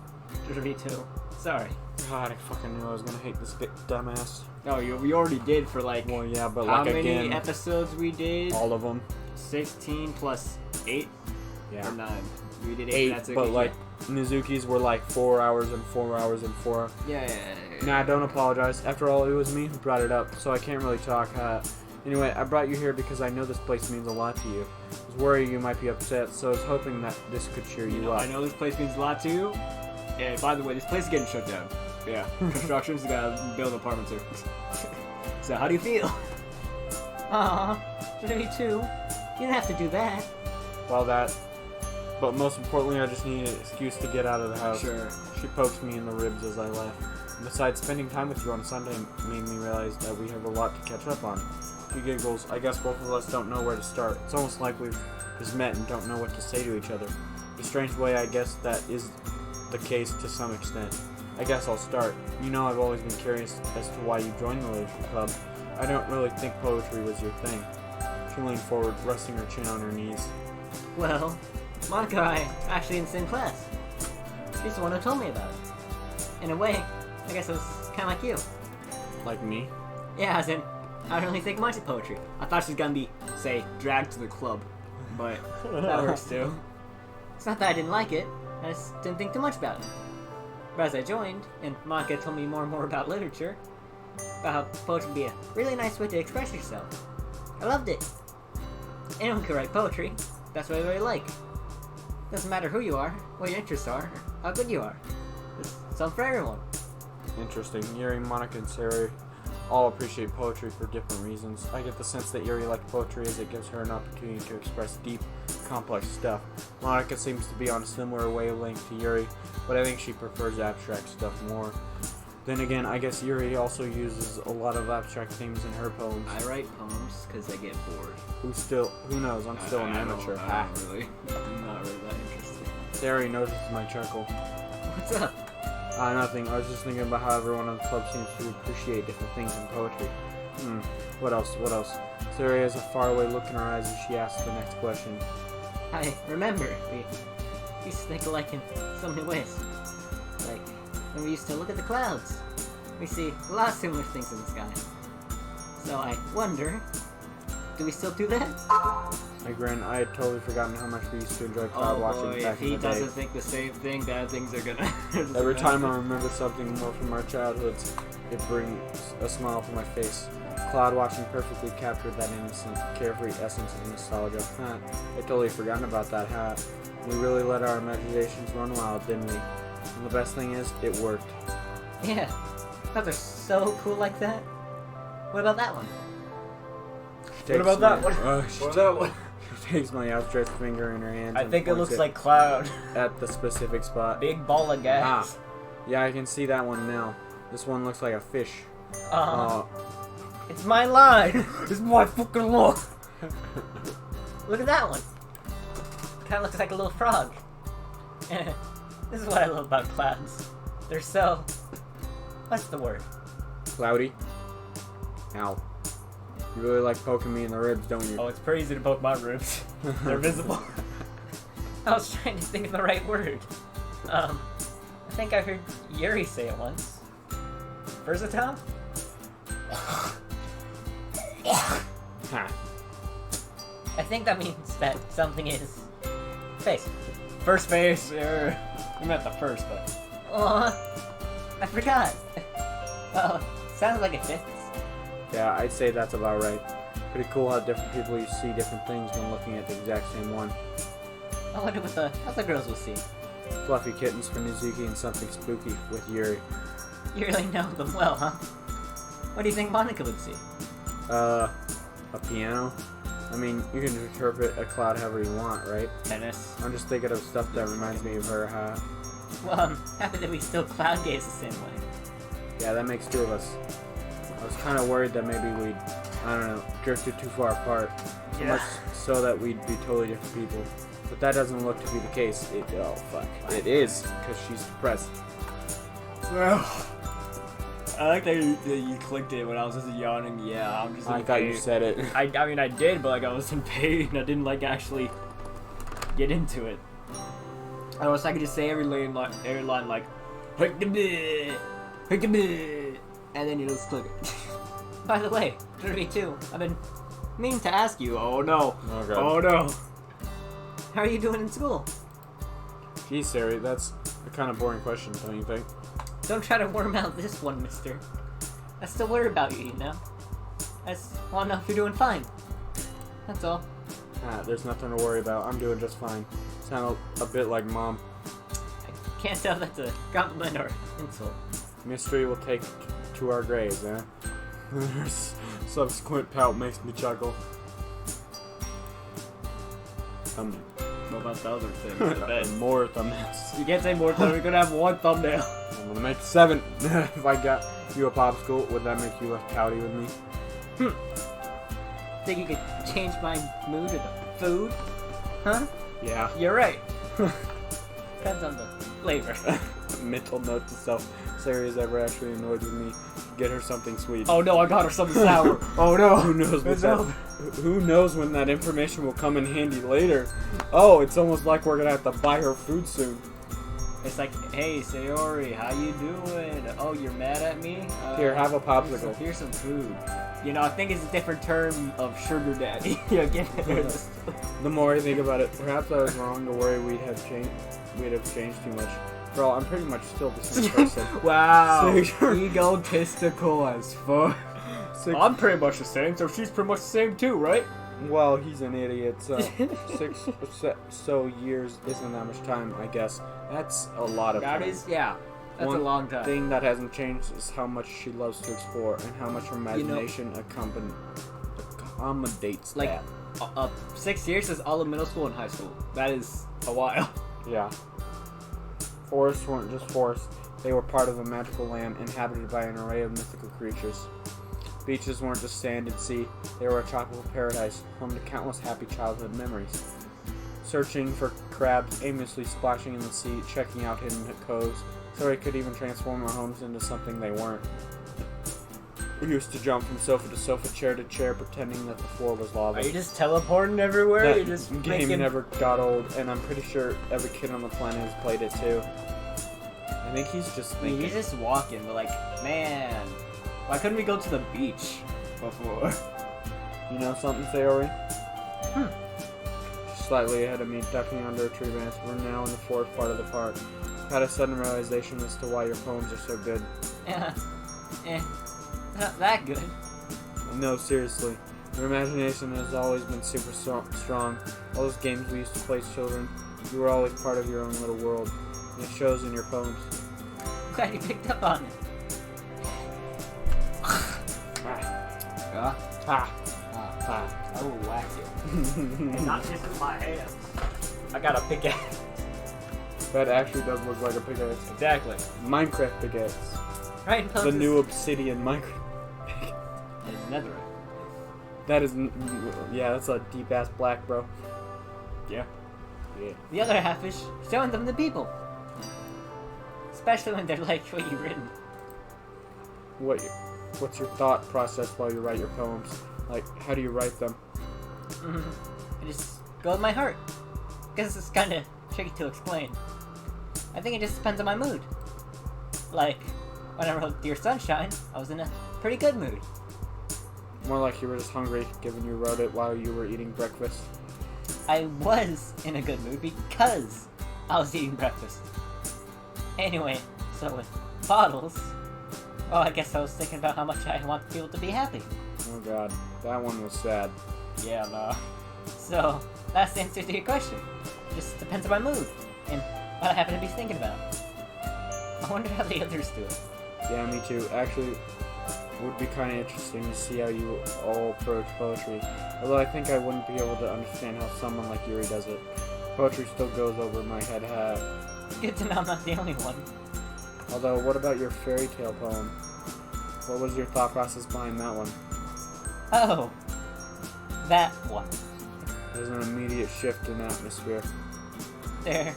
Me too. Sorry. God, I fucking knew I was gonna hate this dumbass. No, we already did for like Well, yeah, but how like many again, episodes we did? all of them. 16 plus 8 Yeah. or 9. We did 8. 8, That's but like Mizuki's were like 4 hours and 4 hours and 4. Yeah. Nah, don't apologize. After all, it was me who brought it up, so I can't really talk. Anyway, I brought you here because I know this place means a lot to you. I was worried you might be upset, so I was hoping that this could cheer you up. I know this place means a lot to you. And by the way, this place is getting shut down. Yeah, construction's gotta build apartments here. So how do you feel? Aw, me too. You don't have to do that. Well, that. But most importantly, I just need an excuse to get out of the house. Sure. She poked me in the ribs as I left. Besides, spending time with you on Sunday made me realize that we have a lot to catch up on. She giggles. I guess both of us don't know where to start. It's almost like we've just met and don't know what to say to each other. In a strange way, I guess that is the case to some extent. I guess I'll start. You know, I've always been curious as to why you joined the literature club. I don't really think poetry was your thing. She leaned forward, resting her chin on her knees. Well, Monica and I are actually in the same class. She's the one who told me about it. In a way, I guess it was kind of like you. Like me? Yeah, as in, I don't really think much of poetry. I thought she was gonna be, say, dragged to the club. But that works too. It's not that I didn't like it, I just didn't think too much about it. But as I joined, and Monica told me more and more about literature, about how poetry would be a really nice way to express yourself, I loved it. Anyone can write poetry. That's what I really like. Doesn't matter who you are, what your interests are, or how good you are. There's some for everyone. Interesting. Yuri, Monica, and Sayori all appreciate poetry for different reasons. I get the sense that Yuri likes poetry as it gives her an opportunity to express deep, complex stuff. Monica seems to be on a similar wavelength to Yuri, but I think she prefers abstract stuff more. Then again, I guess Yuri also uses a lot of abstract things in her poems. I write poems because I get bored. Who knows? I'm still an amateur. I'm not really that interested. Sayori notices my chuckle. What's up? Nothing. I was just thinking about how everyone on the club seems to appreciate different things in poetry. What else? Sayori has a faraway look in her eyes as she asks the next question. I remember we used to think alike in so many ways. Like, when we used to look at the clouds, we see a lot of similar things in the sky. So I wonder, do we still do that? I grin. I had totally forgotten how much we used to enjoy cloud watching back if in he the day. doesn't think the same thing, bad things are gonna... Every time I remember something more from our childhoods, it brings a smile to my face. Cloud watching perfectly captured that innocent, carefree essence of nostalgia. I totally forgotten about that hat. We really let our imaginations run wild, didn't we? And the best thing is, it worked. Yeah, clouds are so cool like that. What about that one? What about that one? What about that one? She takes my outstretched finger in her hand. I think it looks like Cloud. At the specific spot. Big ball of gas. Yeah, I can see that one now. This one looks like a fish. It's my line. This is my fucking look. Look at that one. Kinda looks like a little frog. This is what I love about clouds. They're so... What's the word? Cloudy. Ow. You really like poking me in the ribs, don't you? Oh, it's pretty easy to poke my ribs. They're visible. I was trying to think of the right word. I think I heard Yuri say it once. Versatile? Ha. I think that means that something is... face. First base. We meant the first, but... I forgot. Well, sounds like it fits. Yeah, I'd say that's about right. Pretty cool how different people you see different things when looking at the exact same one. I wonder what the other girls will see. Fluffy kittens for Nizuki and something spooky with Yuri. You really know them well, huh? What do you think Monica would see? A piano? I mean, you can interpret a cloud however you want, right? Tennis. I'm just thinking of stuff that reminds me of her, Well, I'm happy that we still cloud gaze the same way. Yeah, that makes two of us. I was kind of worried that maybe we'd, I don't know, drifted too far apart. So much so that we'd be totally different people. But that doesn't look to be the case. It is, because she's depressed. Well, I like that you clicked it when I was just yawning. Yeah, I'm just in I thought you pain. said it. I mean, I did, but like I was in pain. I didn't like actually get into it. I wish I could just say every line like, and then you just click it. By the way, for me too, I've been meaning to ask you. Oh no. Oh, God. Oh no. How are you doing in school? Geez, Sayori, that's a kind of boring question, don't you think? Don't try to worm out this one, mister. I still worry about you, you know? I just want to know if you're doing fine. That's all. There's nothing to worry about. I'm doing just fine. Sound a bit like Mom. I can't tell if that's a compliment or insult. Mystery will take to our graves, eh? Her subsequent pout makes me chuckle. What about the other thing? More thumbnails. You can't say more thumbnails. We're gonna have one thumbnail. I'm gonna make 7. If I got you a popsicle, would that make you less pouty with me? Think you could change my mood to the food? Huh? Yeah. You're right. Depends on the flavor. Mental note to self. Sayori is ever actually annoyed with me. Get her something sweet. Oh no, I got her something sour. Oh no. Who knows what It's that, over. who knows when that information will come in handy later. Oh, it's almost like we're gonna have to buy her food soon. It's like, hey, Sayori, how you doing? Oh, you're mad at me? Here, have a popsicle. Here's some food. You know, I think it's a different term of sugar daddy. Yeah, give her this. The more I think about it, perhaps I was wrong to worry we'd have changed too much. For all, I'm pretty much still the same person. Wow. So Egotistical as fuck. I'm pretty much the same, so she's pretty much the same too, right? Well, he's an idiot, so 6 years isn't that much time, I guess. That's a lot of time. That is, yeah. That's One a long time. thing that hasn't changed is how much she loves to explore and how much her imagination accommodates Like, that. 6 years is all of middle school and high school. That is a while. Yeah. Forests weren't just forests. They were part of a magical land inhabited by an array of mythical creatures. Beaches weren't just sand and sea. They were a tropical paradise, home to countless happy childhood memories. Searching for crabs, aimlessly splashing in the sea, checking out hidden coves, so they could even transform our homes into something they weren't. We used to jump from sofa to sofa, chair to chair, pretending that the floor was lava. Are you just teleporting everywhere? That You're just game making... never got old, and I'm pretty sure every kid on the planet has played it too. I think he's just I mean, thinking. he's just walking, but like, man, why couldn't we go to the beach before? You know something, Sayori? Slightly ahead of me, ducking under a tree branch. We're now in the fourth part of the park. Had a sudden realization as to why your poems are so good. Yeah. Not that good. No, seriously. Your imagination has always been super strong. All those games we used to play as children, you were always part of your own little world. And it shows in your poems. Glad you picked up on it. I will whack you. And not just with my hands. I got a pickaxe. That actually does look like a pickaxe. Exactly. Minecraft pickaxe. Right, The new obsidian Minecraft. And netherite. That is, yeah, that's a deep ass black, bro. Yeah. Yeah. The other half is showing them to people. Especially when they're like what you've written. What's your thought process while you write your poems? Like, how do you write them? I just go with my heart. Because it's kind of tricky to explain. I think it just depends on my mood. Like, when I wrote Dear Sunshine, I was in a pretty good mood. More like you were just hungry, given you wrote it while you were eating breakfast. I was in a good mood because I was eating breakfast. Anyway, so with bottles, well, I guess I was thinking about how much I want people to be happy. Oh god, that one was sad. Yeah, nah. So, that's the answer to your question. It just depends on my mood and what I happen to be thinking about. I wonder how the others do it. Yeah, me too. Actually, it would be kind of interesting to see how you all approach poetry. Although I think I wouldn't be able to understand how someone like Yuri does it. Poetry still goes over my head. Good to know I'm not the only one. Although, what about your fairy tale poem? What was your thought process behind that one? Oh, that one. There's an immediate shift in atmosphere. There.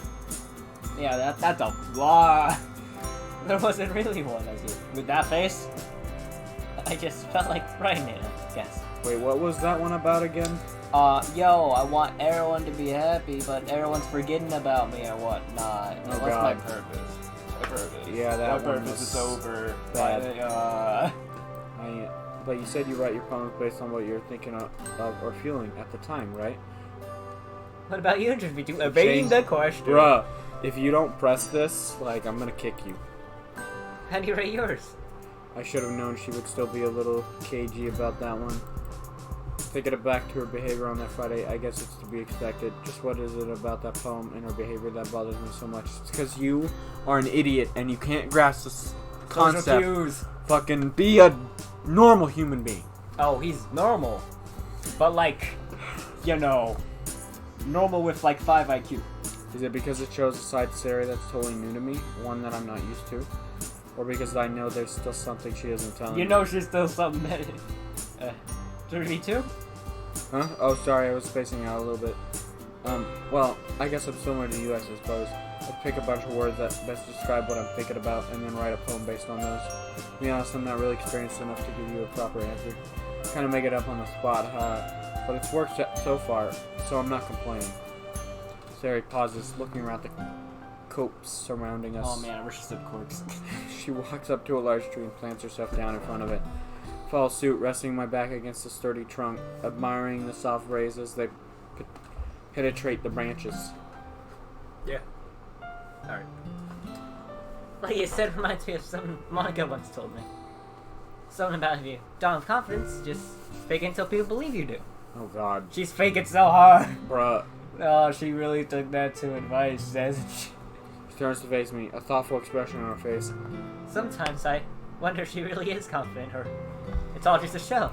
Yeah, that's a lot. There wasn't really one, as you with that face. I just felt like writing it, I guess. Wait, what was that one about again? Yo, I want everyone to be happy, but everyone's forgetting about me or whatnot. Oh, What's my God. purpose? My purpose. Yeah, that my one purpose was is over. bad. But you said you write your poems based on what you're thinking of or feeling at the time, right? What about you, Interview? Evading Change- the question. Bruh, if you don't press this, like, I'm gonna kick you. How do you rate yours? I should have known she would still be a little cagey about that one. Thinking it back to her behavior on that Friday, I guess it's to be expected. Just what is it about that poem and her behavior that bothers me so much? It's because you are an idiot and you can't grasp this concept. Social cues. Fucking be a normal human being. Oh, he's normal. But like, you know, normal with like 5 IQ. Is it because it shows a side to Sayori that's totally new to me? One that I'm not used to? Or because I know there's still something she isn't telling me? You know she's still something that... 32? Huh? Oh, sorry, I was spacing out a little bit. Well, I guess I'm similar to you, I suppose. I pick a bunch of words that best describe what I'm thinking about, and then write a poem based on those. To be honest, I'm not really experienced enough to give you a proper answer. Kind of make it up on the spot, but it's worked so far, so I'm not complaining. Sayori pauses, looking around the copse surrounding us. Oh man, I wish she said corks. She walks up to a large tree and plants herself down in front of it. Follow suit, resting my back against the sturdy trunk, admiring the soft rays as they penetrate the branches. Yeah. Alright. Like you said, reminds me of something Monica once told me. Something about if you don't have confidence, just fake it until people believe you do. Oh god. She's faking so hard. Bruh. Oh, she really took that to advice, doesn't she? She turns to face me, a thoughtful expression on her face. Sometimes I wonder if she really is confident, or it's all just a show.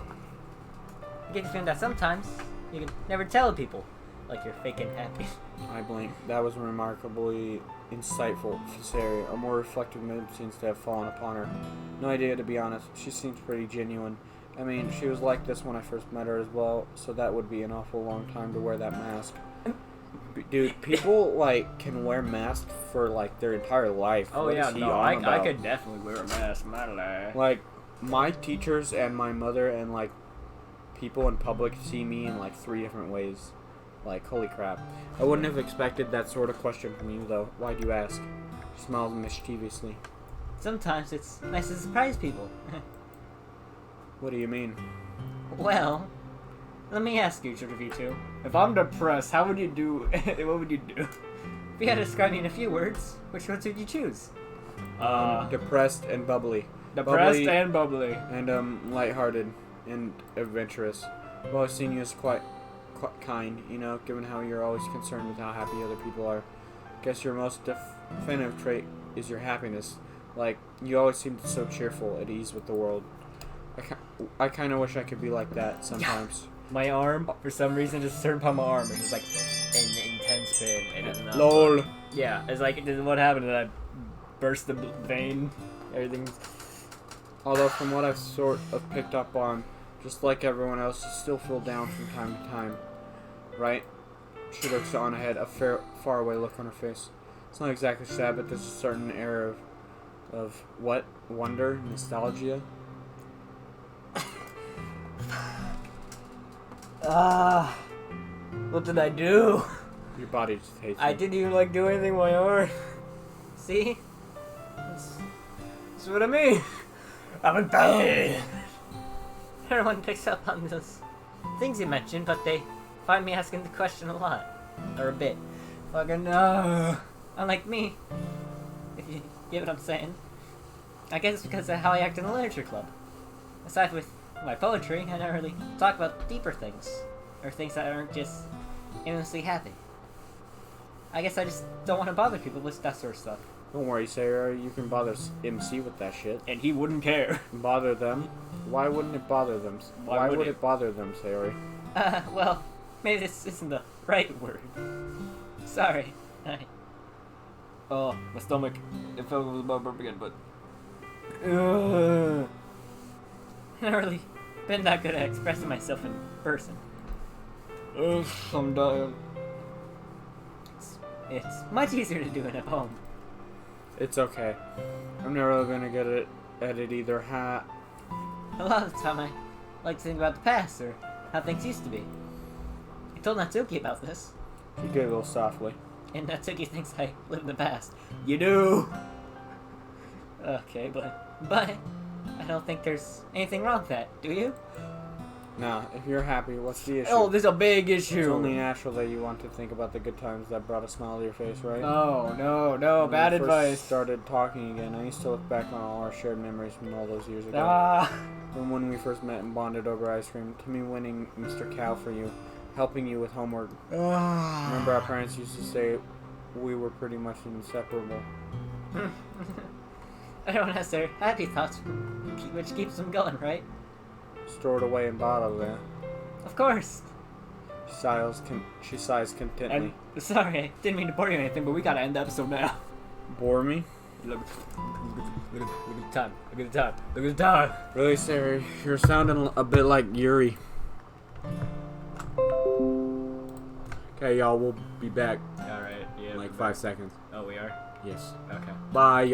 I get the feeling that sometimes you can never tell people, like you're faking happy. I blink. That was remarkably insightful for Sayori. A more reflective mood seems to have fallen upon her. No idea, to be honest. She seems pretty genuine. I mean, she was like this when I first met her as well, so that would be an awful long time to wear that mask. Dude, people, like, can wear masks for, like, their entire life. Oh What yeah, is he no, on I about? could definitely wear a mask, not lie. Like, my teachers and my mother and, like, people in public see me in, like, 3 different ways. Like, holy crap. I wouldn't have expected that sort of question from you, though. Why'd you ask? She smiles mischievously. Sometimes it's nice to surprise people. What do you mean? Well, let me ask you, each of you two. If I'm depressed, how would you do? What would you do? If you had to describe me in a few words, which ones would you choose? Depressed and bubbly. Depressed bubbly and bubbly. and lighthearted and adventurous. I've always seen you as quite kind, you know, given how you're always concerned with how happy other people are. Guess your most definitive trait is your happiness. Like, you always seem so cheerful, at ease with the world. I kind of wish I could be like that sometimes. My arm, for some reason, just turned upon my arm. It's just like an intense pain. And it's LOL. Yeah, it's like, what happened? Did I burst the vein? Everything's... Although from what I've sort of picked up on, just like everyone else, you still feel down from time to time. Right? She looks on ahead, a faraway look on her face. It's not exactly sad, but there's a certain air of what? Wonder? Nostalgia? What did I do? Your body just hates I you. didn't even like do anything with my arm. See? That's what I mean. I'm in pain. Everyone picks up on those things you mentioned, but they find me asking the question a lot. Or a bit. Fucking no. Unlike me. If you get what I'm saying. I guess it's because of how I act in the literature club. Aside with my poetry, I don't really talk about deeper things. Or things that aren't just endlessly happy. I guess I just don't want to bother people with that sort of stuff. Don't worry, Sarah. You can bother MC with that shit. And he wouldn't care. Bother them? Why wouldn't it bother them? Why would would it? it bother them, Sayori? Well, maybe this isn't the right word. Sorry. Oh, my stomach. It felt like it was about to burp again, but... I've not really been that good at expressing myself in person. I'm dying. It's much easier to do it at home. It's okay. I'm not really gonna get at it either. Ha. A lot of the time I like to think about the past, or how things used to be. I told Natsuki about this, She giggles softly. and Natsuki thinks I live in the past. You do. Okay, but I don't think there's anything wrong with that, do you? Now, if you're happy, what's the issue? Oh, this is a big issue. It's only natural that you want to think about the good times that brought a smile to your face, right? Oh, no, When bad we first advice. started talking again, I used to look back on all our shared memories from all those years ago. Ah. From when we first met and bonded over ice cream, to me winning Mr. Cow for you, helping you with homework. Remember our parents used to say we were pretty much inseparable. Everyone has their happy thoughts, which keeps them going, right? Stored away in bottles, eh? Of course. She sighs contentedly. And sorry, I didn't mean to bore you or anything, but we gotta end the episode now. Bore me? Look at the time. Look at the time. Look at the time. Really, Sayori, you're sounding a bit like Yuri. Okay, y'all, we'll be back Alright, yeah. in like 5 seconds. Oh, we are? Yes. Okay. Bye.